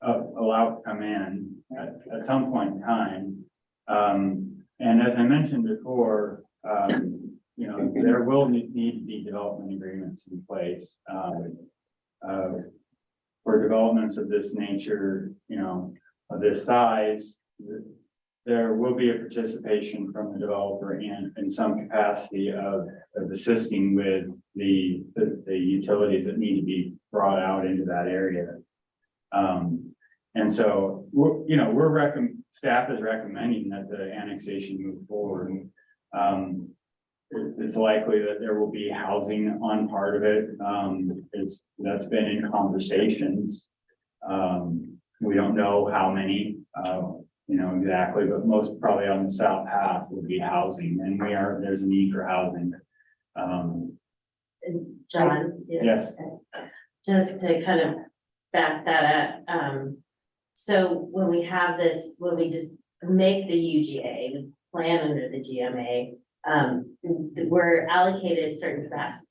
allow it to come in at some point in time. And as I mentioned before, you know, there will need to be development agreements in place for developments of this nature, you know, of this size. There will be a participation from the developer in some capacity of assisting with the utilities that need to be brought out into that area. And so, staff is recommending that the annexation move forward. It's likely that there will be housing on part of it. That's been in conversations. We don't know how many, exactly, but most probably on the south half will be housing, and there's a need for housing. And John? Yes. Just to kind of back that up, so when we have this, when we just make the UGA, the plan under the GMA, we're allocated certain capacity.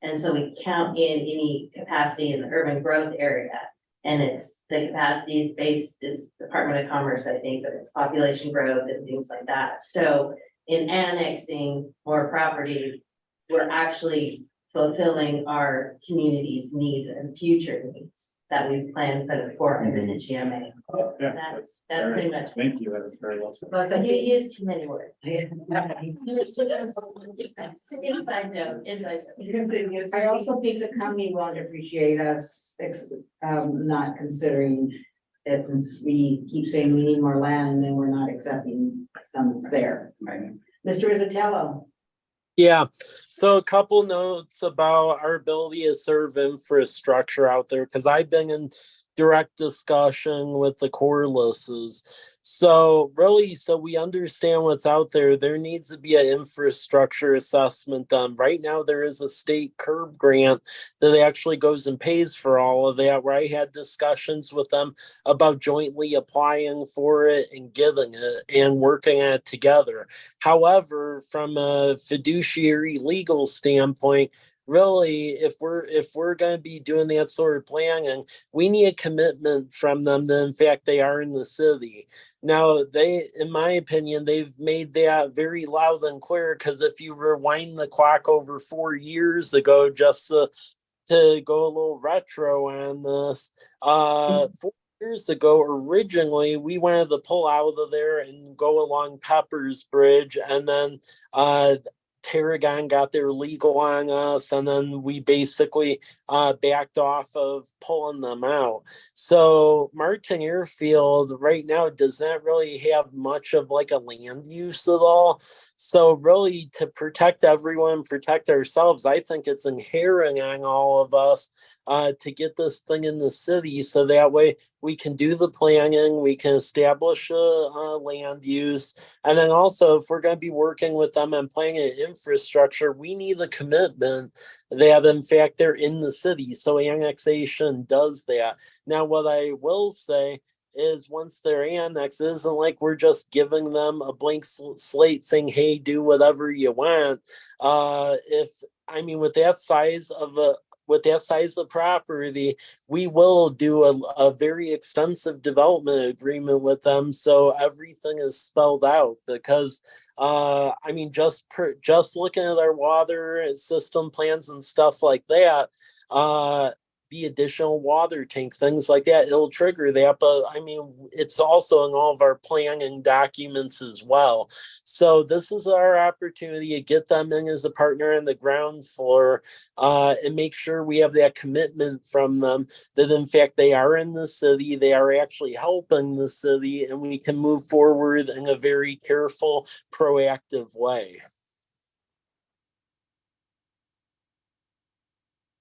And so we count in any capacity in the urban growth area. And it's the capacity is based, it's Department of Commerce, I think, but it's population growth and things like that. So in annexing more property, we're actually fulfilling our community's needs and future needs that we plan for under the GMA. Yeah, That's pretty much. Thank you. That was very well said. You use too many words. Inside joke, inside joke. I also think the county won't appreciate us, not considering that since we keep saying we need more land and then we're not accepting some that's there. Right. Mr. Rizzatello. Yeah, so a couple notes about our ability to serve infrastructure out there, because I've been in direct discussion with the Corlisses. So really, so we understand what's out there, there needs to be an infrastructure assessment done. Right now, there is a state curb grant that actually goes and pays for all of that, where I had discussions with them about jointly applying for it and getting it and working at it together. However, from a fiduciary legal standpoint, really, if we're going to be doing that sort of planning, we need a commitment from them that in fact they are in the city. Now, in my opinion, they've made that very loud and clear, because if you rewind the clock over 4 years ago, just to go a little retro on this, 4 years ago, originally, we wanted to pull out of there and go along Pepper's Bridge, and then Tarragon got their legal on us, and then we basically backed off of pulling them out. So Martin Airfield right now does not really have much of like a land use at all. So really, to protect everyone, protect ourselves, I think it's inherent on all of us to get this thing in the city, so that way we can do the planning, we can establish a land use, and then also if we're going to be working with them and planning an infrastructure, we need the commitment that in fact they're in the city. So annexation does that. Now, what I will say is once they're annexed, it isn't like we're just giving them a blank slate saying, hey, do whatever you want. With that size of a with that size of property, we will do a very extensive development agreement with them. So everything is spelled out because, I mean, just looking at our water system plans and stuff like that, the additional water tank, things like that, it'll trigger that. But I mean, it's also in all of our planning documents as well. So this is our opportunity to get them in as a partner in the ground floor, and make sure we have that commitment from them that in fact they are in the city, they are actually helping the city, and we can move forward in a very careful, proactive way.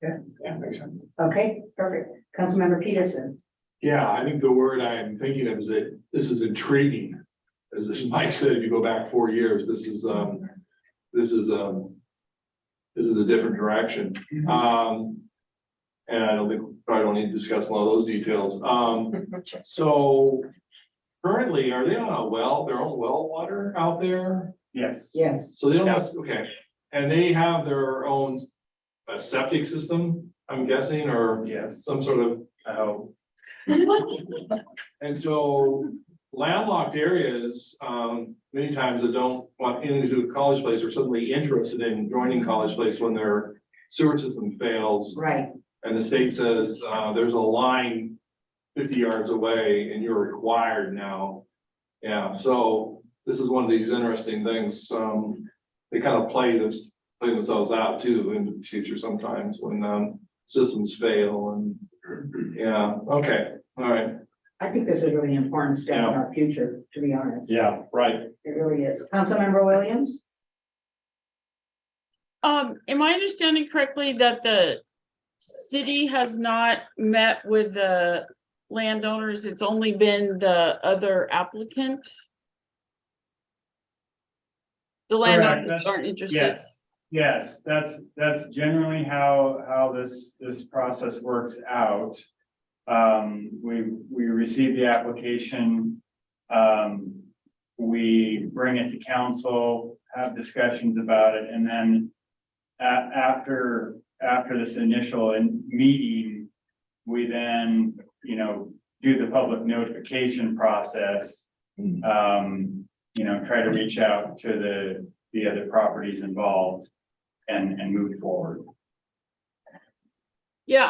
Yeah, makes sense. Okay, perfect. Councilmember Peterson. Yeah, I think the word I'm thinking of is that this is intriguing. As Mike said, if you go back 4 years, this is a different direction. And I don't think, probably don't need to discuss a lot of those details. So currently, are they on a well, their own well water out there? Yes. Yes. So they don't have, okay, and they have their own septic system, I'm guessing, or Yes. some sort of, and so landlocked areas, many times that don't want anything to do with College Place are suddenly interested in joining College Place when their sewer system fails. Right. And the state says, there's a line 50 yards away and you're required now. Yeah, so this is one of these interesting things. They kind of play themselves out too in the future sometimes when systems fail and, yeah, okay, all right. I think this is a really important step in our future, to be honest. Yeah, right. It really is. Councilmember Williams? Am I understanding correctly that the city has not met with the landowners? It's only been the other applicant? The landowners aren't interested? Yes, that's generally how this process works out. We receive the application. We bring it to council, have discussions about it, and then after this initial meeting, we then, do the public notification process. Try to reach out to the other properties involved and move forward. Yeah,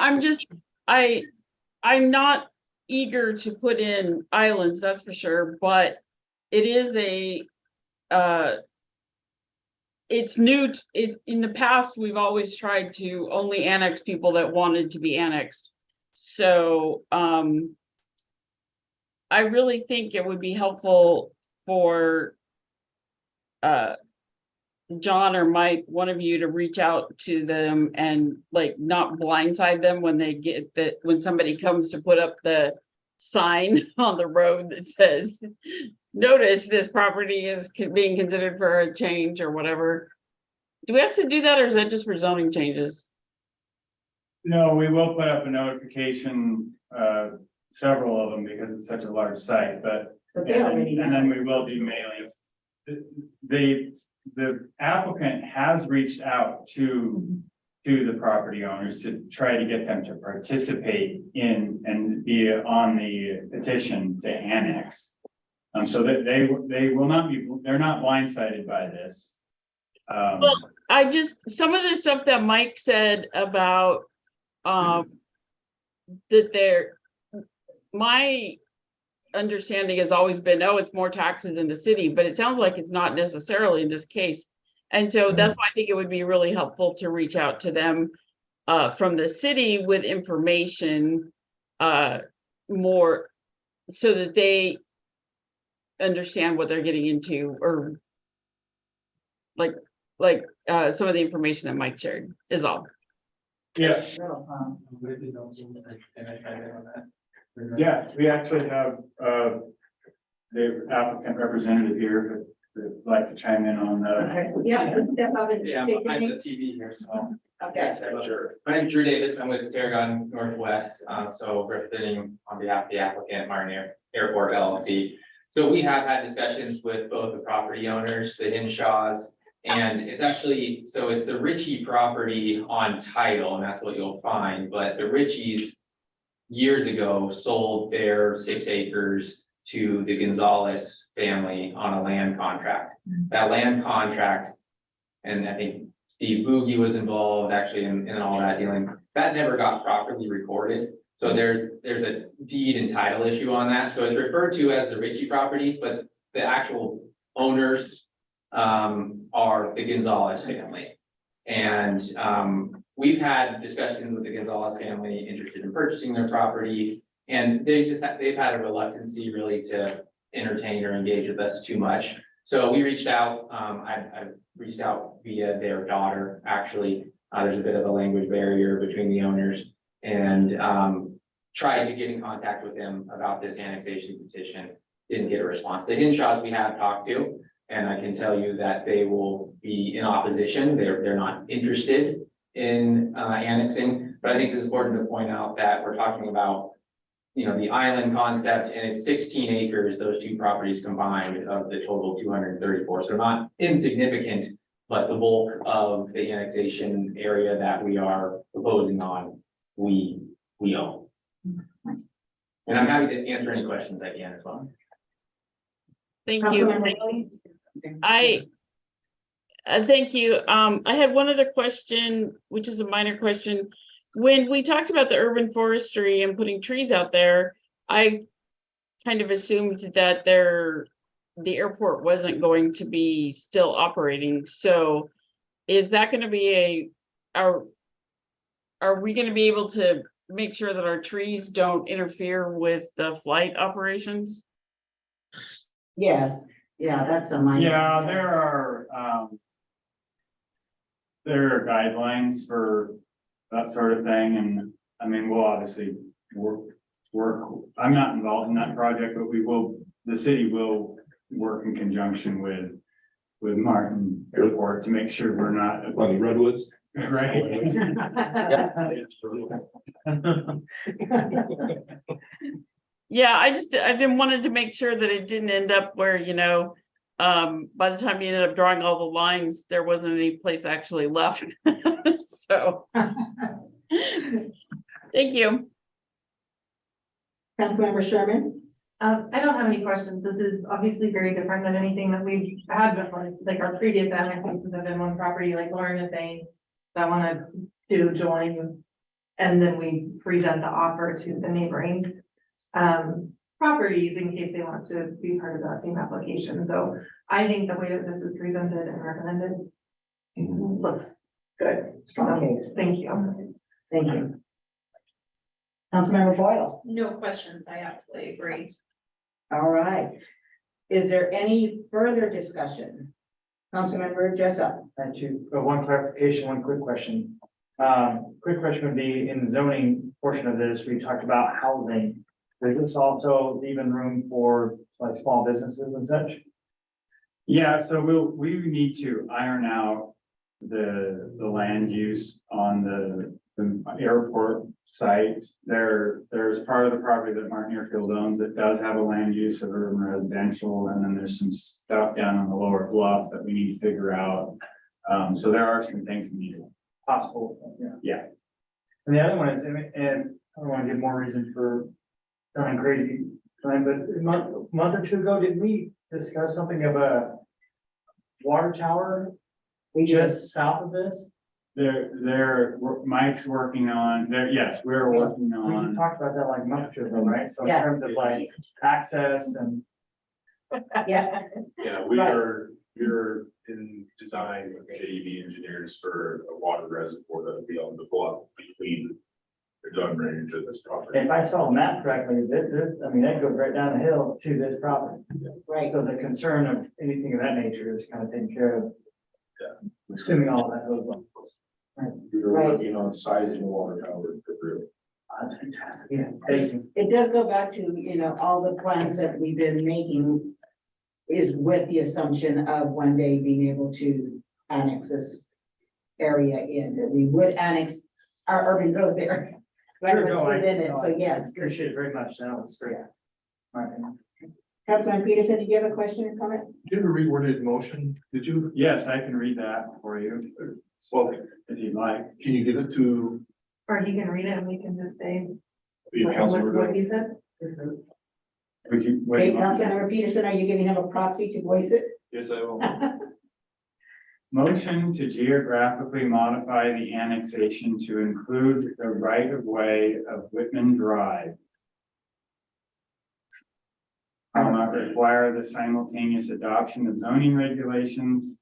I'm not eager to put in islands, that's for sure, but it is it's new. In the past, we've always tried to only annex people that wanted to be annexed. So, I really think it would be helpful for John or Mike, one of you, to reach out to them and not blindside them when they get when somebody comes to put up the sign on the road that says, notice this property is being considered for a change or whatever. Do we have to do that, or is that just for zoning changes? No, we will put up a notification, several of them because it's such a large site, and then we will do mailings. The applicant has reached out to the property owners to try to get them to participate in and be on the petition to annex. So that they will not be, they're not blindsided by this. Well, some of the stuff that Mike said about my understanding has always been, it's more taxes in the city, but it sounds like it's not necessarily in this case. And so that's why I think it would be really helpful to reach out to them from the city with information more so that they understand what they're getting into, or some of the information that Mike shared is all. Yeah. Yeah, we actually have the applicant representative here who'd like to chime in on that. Okay, yeah. Yeah, I'm behind the TV here, so. Okay. Sure. My name is Drew Davis. I'm with Terragon Northwest, so representing on behalf of the applicant, Martin Airport LLC. So we have had discussions with both the property owners, the Hinshaws, And it's actually, so it's the Ritchie property on title, and that's what you'll find, but the Ritchies years ago sold their 6 acres to the Gonzalez family on a land contract. That land contract, and I think Steve Boogie was involved actually in all that dealing, that never got properly recorded. So there's a deed and title issue on that. So it's referred to as the Ritchie property, but the actual owners are the Gonzalez family. And we've had discussions with the Gonzalez family interested in purchasing their property. And they've had a reluctancy really to entertain or engage with us too much. So we reached out, I've reached out via their daughter, actually. There's a bit of a language barrier between the owners, and tried to get in contact with them about this annexation petition. Didn't get a response. The Hinshaws we have talked to, and I can tell you that they will be in opposition. They're not interested in annexing, but I think it's important to point out that we're talking about, you know, the island concept, and it's 16 acres, those two properties combined, of the total 234. So not insignificant, but the bulk of the annexation area that we are proposing on, we own. And I'm happy to answer any questions I can as well. Thank you. Thank you. I had one other question, which is a minor question. When we talked about the urban forestry and putting trees out there, I kind of assumed that the airport wasn't going to be still operating. So is that going to be are we going to be able to make sure that our trees don't interfere with the flight operations? Yes, yeah, that's a minor. Yeah, there are guidelines for that sort of thing, and I mean, we'll obviously work. I'm not involved in that project, but the city will work in conjunction with Martin Airport to make sure we're not. On the redwoods. Right. Yeah, I didn't wanted to make sure that it didn't end up where, you know, by the time you ended up drawing all the lines, there wasn't any place actually left. So thank you. Councilmember Sherman? I don't have any questions. This is obviously very different than anything that we've had before, like our previous annexations have been one property, like Lauren is saying, that wanted to join. And then we present the offer to the neighboring properties in case they want to be part of that same application. So I think the way that this is presented and recommended looks good. Strong case. Thank you. Thank you. Councilmember Boyle? No questions. I absolutely agree. All right. Is there any further discussion? Councilmember Jessup? Thank you. One clarification, one quick question. Quick question would be, in the zoning portion of this, we talked about housing. Does this also leaving room for like small businesses and such? Yeah, so we need to iron out the land use on the airport site. There's part of the property that Martin Airfield owns that does have a land use of urban residential, and then there's some stuff down on the lower bluff that we need to figure out. So there are some things we need to possible. Yeah. And the other one is, and I don't want to give more reason for going crazy, but a month or two ago, did we discuss something of a water tower just south of this? Mike's working on, yes, we're working on. We talked about that like a month or two ago, right? So in terms of like access and. Yeah. Yeah, we're in design with JEB engineers for a water reservoir that'll be on the bluff between the gun range and this property. If I saw a map correctly, that goes right down the hill to this property. Right. So the concern of anything of that nature is kind of taken care of. Yeah. Assuming all that goes well. We were working on sizing the water tower for real. That's fantastic. Yeah, thank you. It does go back to, all the plans that we've been making is with the assumption of one day being able to annex this area in, that we would annex our urban growth there. Right Sure, no, within it, no, so yes. Appreciate it very much. That was great. All right. Councilman Peterson, did you have a question or comment? Did you have a reworded motion? Did you? Yes, I can read that for you Well, if you'd like. can you give it to Or he can read it and we can just say the what council? he said. Would you? what do Okay, you want? Councilmember Peterson, are you giving him a proxy to voice it? Yes, I will. Motion to geographically modify the annexation to include the right of way of Whitman Drive. Require the simultaneous adoption of zoning regulations.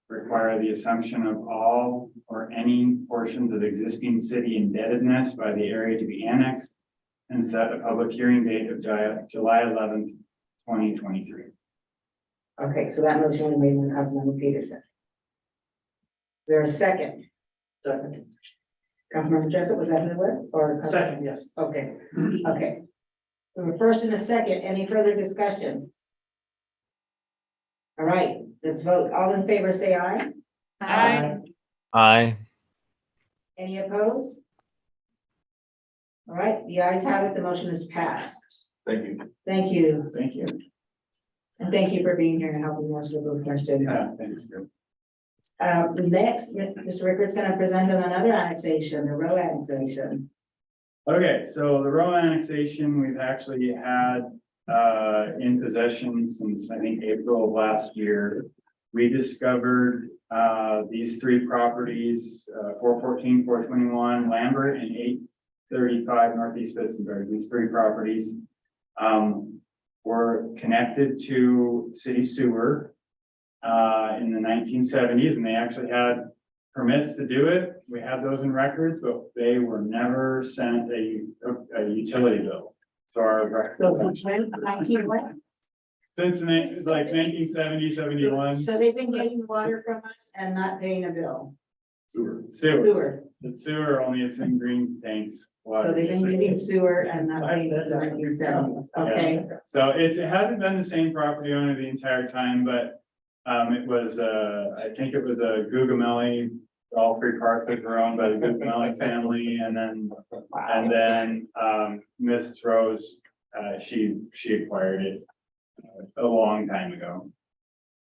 Require the assumption of all or any portions of existing city indebtedness by the area to be annexed. And set a public hearing date of July 11th, 2023. Okay, so that motion was made by Councilmember Peterson. Is there a second? Second. Councilmember Jessup, was that the or? Second, yes. Okay, okay. So the first and a second, any further discussion? All right, let's vote. All in favor, say aye. Aye. Aye. Any opposed? All right, the ayes have it, the motion is passed. Thank you. Thank you, Thank you. and thank you for being here and helping us with those questions. Thank you. Next, Mr. Rickard's gonna present on another annexation, the row annexation. Okay, so the row annexation, we've actually had in possession since I think April of last year. We discovered these three properties, 414, 421 Lambert and 835 Northeast Pittsburgh. These three properties were connected to city sewer in the 1970s, and they actually had permits to do it. We had those in records, but they were never sent a utility bill to our So records. since 19 what? Since it's like 1970, 71. So they've been getting water from us and not paying a bill. Sewer. Sewer, The sewer only it's in green tanks. so they've been getting sewer and not paying since the 1970s, okay? So it hasn't been the same property owner the entire time, but it was, I think it was a Gugamelli. All three parcels were owned by the Gugamelli family, and then Mrs. Rose, she acquired it a long time ago.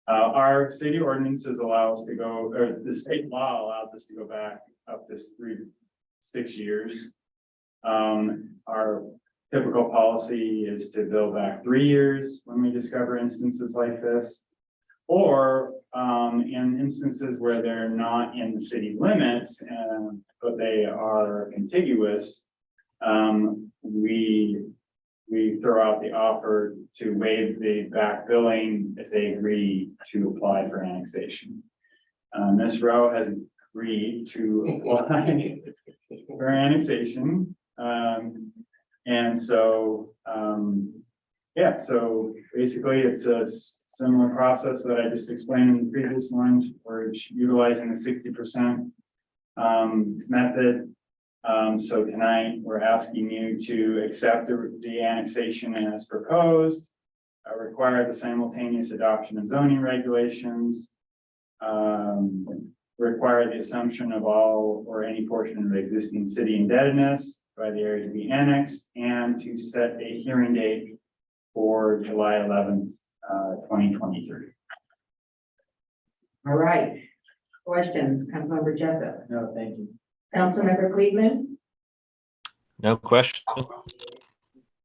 Our city ordinances allow us to go, or the state law allows us to go back up to 6 years. Our typical policy is to bill back 3 years when we discover instances like this. Or in instances where they're not in the city limits, but they are contiguous, we throw out the offer to waive the back billing if they agree to apply for annexation. Ms. Rowe has agreed to apply for annexation. And so, yeah, so basically it's a similar process that I just explained in the previous one. We're utilizing the 60% method. So tonight, we're asking you to accept the annexation as proposed, require the simultaneous adoption of zoning regulations, require the assumption of all or any portion of the existing city indebtedness by the area to be annexed, and to set a hearing date for July 11th, 2023. All right, questions, Councilmember Jessup, No, thank you. Councilmember Cleveland, No question.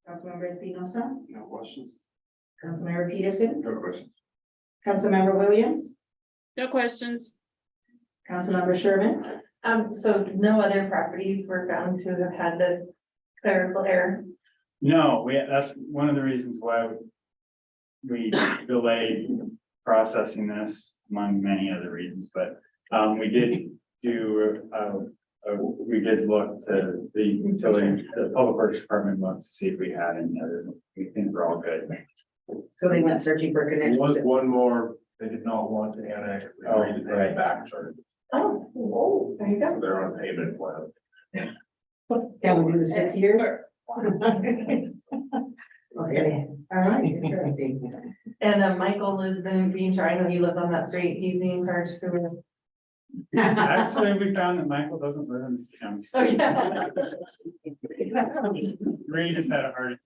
Councilmember Espinosa, No questions? Councilmember Peterson, No questions. Councilmember Williams, No questions. Councilmember Sherman. So no other properties were found to have had this clerical error. No, that's one of the reasons why we delayed processing this, among many other reasons, but we did do, we did look to the utility, the public works department looked to see if we had any other, we think we're all good. So they went searching for There connections. was one more, they did not want to annex. They agreed to pay it back, so Oh, there you go. they're on a payment plan. Can we do the 6 years? Okay, all right, interesting. And Michael has been being charged, I know he lives on that street, he's being charged sewer. Actually, we found that Michael doesn't live in this town. Oh, yeah. Ray just had a heart.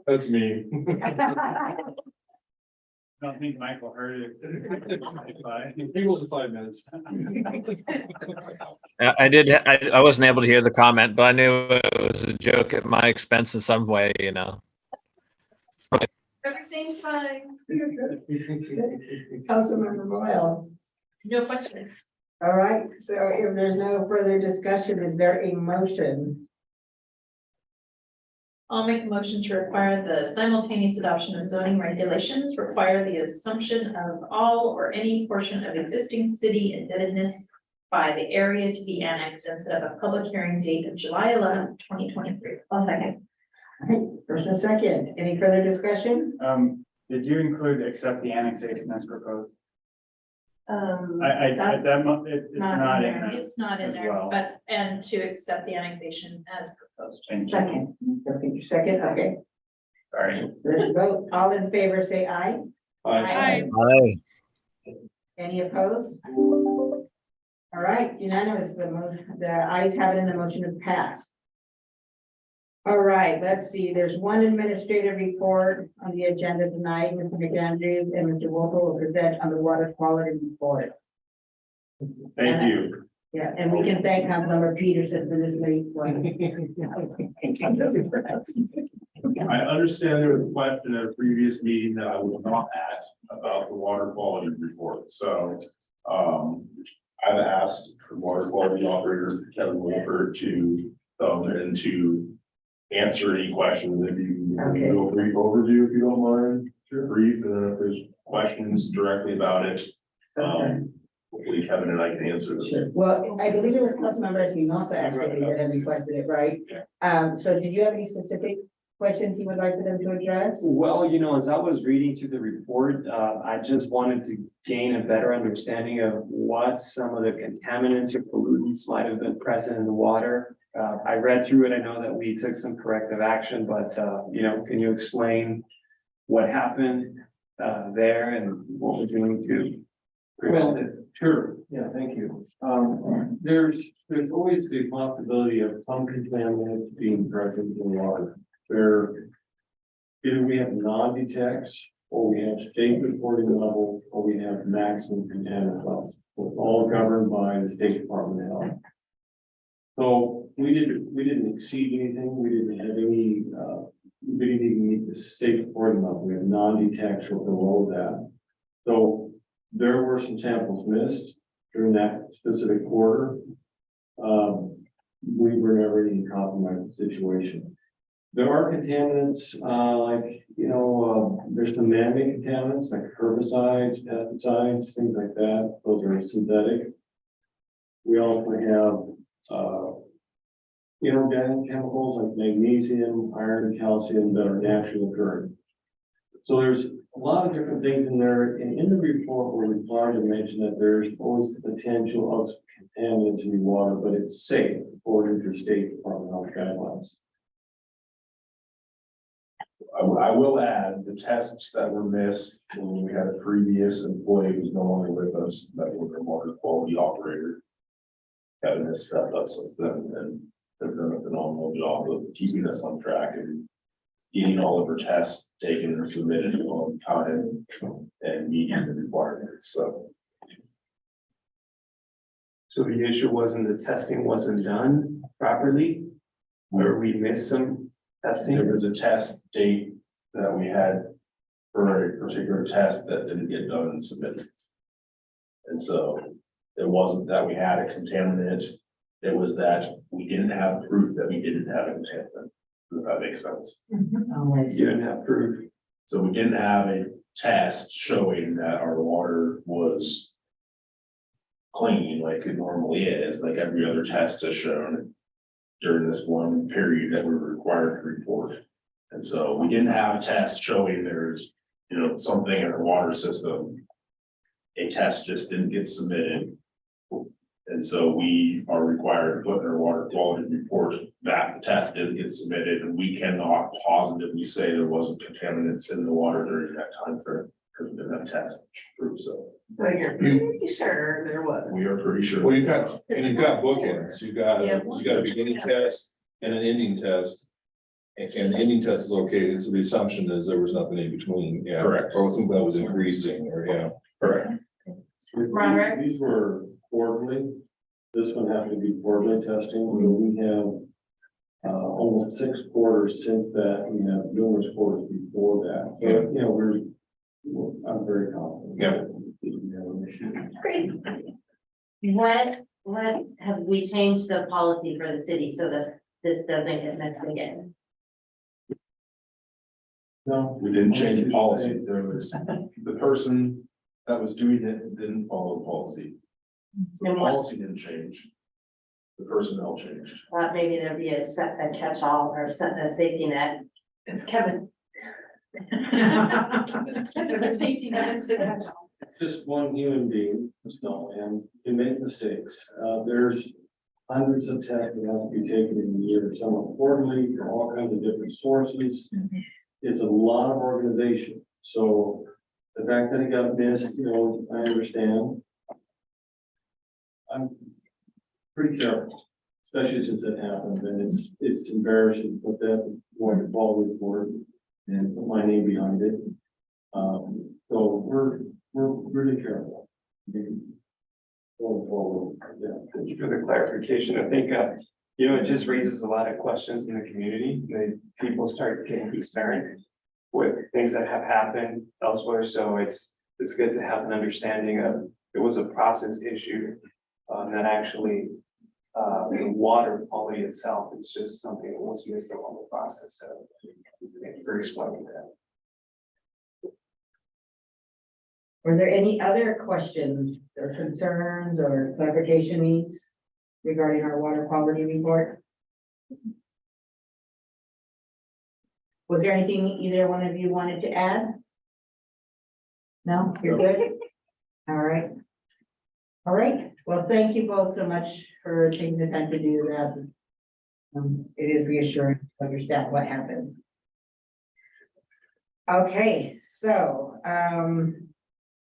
That's me. I don't think Michael heard it. He was 5 minutes. I wasn't able to hear the comment, but I knew it was a joke at my expense in some way, you know. Everything's fine. Councilmember Royal. No questions. All right, so if there's no further discussion, is there a motion? I'll make a motion to require the simultaneous adoption of zoning regulations, require the assumption of all or any portion of existing city indebtedness by the area to be annexed and set up a public hearing date of July 11th, 2023. One second. First and second, any further discussion? Did you include accept the annexation as proposed? That's It's not in there. It's not in as there, well. but, and to accept the annexation as proposed. Thank you. Second, repeat your second, okay, Sorry. let's vote. All in favor, say aye. Aye. Aye. Any opposed? All right, unanimous, the ayes have it and the motion is passed. All right, let's see, there's one administrative report on the agenda tonight. Mr. McAndrews and Mr. Wolf will present on the water quality report. Thank you. Yeah, and we can thank Councilmember Peterson for this late one. I understand there was a question at a previous meeting that I was not at about the water quality report, so. I've asked the water quality operator, Kevin Wolford, to come and to answer any questions. If you Okay. do a brief overview, if you don't mind, brief, and then if there's questions directly about it, hopefully Kevin and I can answer them. Sure. Well, I believe it was Councilmember Espinosa actually that had requested it, right? So did you have any specific questions you would like for them to address? Well, you know, as I was reading through the report, I just wanted to gain a better understanding of what some of the contaminants or pollutants might have been present in the water. I read through it. I know that we took some corrective action, but, you know, can you explain what happened there and what we're doing to prevent it? Sure, yeah, thank you. There's always the possibility of some contaminants being present in the water. Where either we have non-detects, or we have state reporting level, or we have maximum contaminant levels. It's all governed by the State Department of Health. So we didn't exceed anything, we didn't have any, we didn't even meet the state reporting level, we have non-detects or below that. So there were some samples missed during that specific quarter. We were never in any compromised situation. There are contaminants, like, you know, there's some man-made contaminants like herbicides, pesticides, things like that. Those are synthetic. We also have, inorganic chemicals like magnesium, iron, calcium that are naturally occurring. So there's a lot of different things in there. And in the report, we're required to mention that there's always the potential of contaminants in the water, but it's safe according to State Department of Health guidelines. I will add the tests that were missed when we had a previous employee who's no longer with us, that was a water quality operator. Kevin has stepped up since then and has done a phenomenal job of keeping us on track and getting all of our tests taken and submitted on time and meeting the requirements, so. So the issue wasn't the testing wasn't done properly, or we missed some testing? There was a test date that we had for a particular test that didn't get done and submitted. And so it wasn't that we had a contaminant, it was that we didn't have proof that we didn't have a contaminant, if that makes sense. You didn't have proof. So we didn't have a test showing that our water was clean like it normally is, like every other test has shown during this one period that we were required to report. And so we didn't have a test showing there's, you know, something in our water system. A test just didn't get submitted. And so we are required to put in our water quality report that the test didn't get submitted, and we cannot positively say there wasn't contaminants in the water during that time frame because we didn't have tests to prove so. Like, you're pretty sure there was. We are pretty sure. Well, you've got bookends, you've got Yeah. a beginning test and an ending test. And the ending test is okay, so the assumption is there was nothing in between, yeah. Correct. Or something that was increasing, or, yeah. Correct. Robert? These were quarterly. This one happened to be quarterly testing. We have almost 6 quarters since that. We have numerous quarters before that. So, you know, I'm very confident. Yeah. Great. What have we changed the policy for the city so that this doesn't get missed again? No. We didn't change the policy. There was, the person that was doing it didn't follow the policy. The And what, policy didn't change. The personnel changed. thought maybe there'd be a catch-all or a safety net. It's Kevin. Safety nets to catch all. It's just one human being, so, and you make mistakes. There's hundreds of tests that have to be taken in a year, some are quarterly, from all kinds of different sources. It's a lot of organization, so the fact that it got missed, you know, I understand. I'm pretty careful, especially since it happened, and it's embarrassing to put that one to fall report and put my name behind it. So we're really careful. Going forward, yeah. Thank you for the clarification. I think, you know, it just raises a lot of questions in the community. People start getting concerned with things that have happened elsewhere. So it's good to have an understanding of, it was a process issue. That actually, the water quality itself is just something that was missed along the process. So thank you for explaining that. Were there any other questions or concerns or clarification needs regarding our water quality report? Was there anything either one of you wanted to add? No, you're good? All right. All right, well, thank you both so much for taking the time to do that. It is reassuring to understand what happened. Okay, so,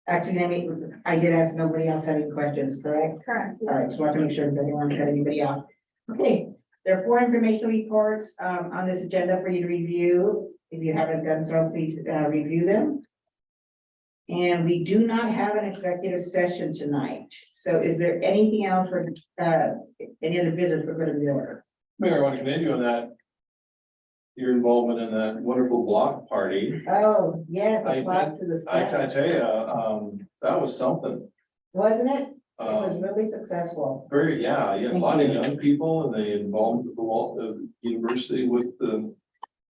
actually, I did ask nobody else had any questions, correct? Correct. All right, just want to make sure that anyone had anybody else. Okay, there are 4 informational reports on this agenda for you to review. If you haven't done so, please review them. And we do not have an executive session tonight. So is there anything else for any other business for good of the order? Mayor, I want to commend you on that. Your involvement in that wonderful block party. Oh, yes, I applaud to the I staff. tell you, that was something. Wasn't it? It was Um, really successful. Very, yeah, you had a lot of young people and they involved with the university with the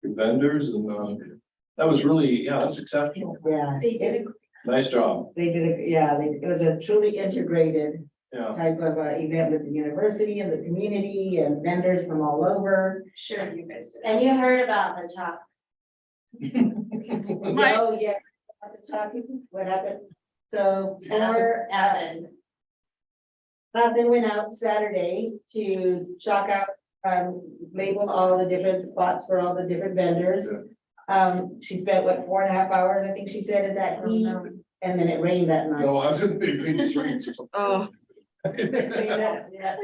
vendors and, that was really, yeah, that's exceptional. Yeah. They did Nice job. They did, it was a truly integrated Yeah. type of event with the university and the community and vendors from all over. Sure, you guys did. And you heard about the chocolate. Oh, yeah. What happened? So, Evan. Nothing went out Saturday to chalk out, label all the different spots for all the different vendors. She spent what, 4.5 hours, I think she said, in that heat, and then it rained that night. No, I was in the streets or something. Oh, Yeah.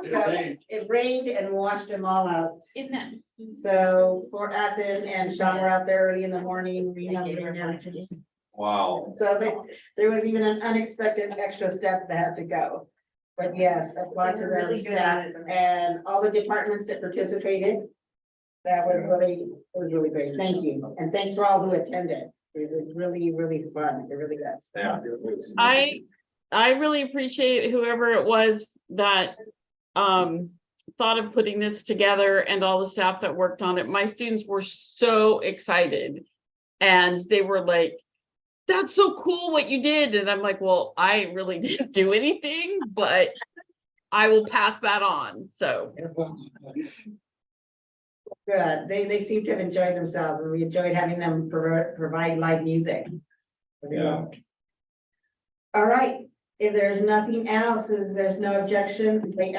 So it rained and washed them all out. In that. So poor Ethan and Sean were out there early in the morning. Wow. So there was even an unexpected extra step that had to go. But yes, applaud to They're them really good at it. and all the departments that participated. That was really great. Thank you. And thanks for all who attended. It was really, really fun. It really was. Yeah. I really appreciate whoever it was that thought of putting this together and all the staff that worked on it. My students were so excited. And they were like, that's so cool what you did. And I'm like, well, I really didn't do anything, but I will pass that on. So Good. They seem to have enjoyed themselves and we enjoyed having them provide live music. Yeah. All right, if there's nothing else, if there's no objection, we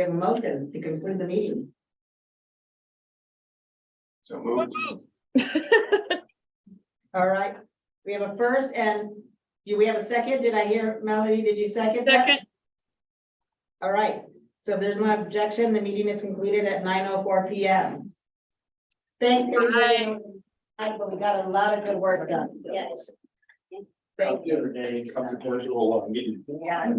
have a motion to conclude the meeting. So move. All right, we have a first and Do we have a second? Did I hear Melody? Did you second that? Second. All right, so if there's no objection, the meeting is concluded at 9:04 PM. Thank you. Bye. We got a lot of good work done. Yes. Thank you. Consequential meeting. Yeah.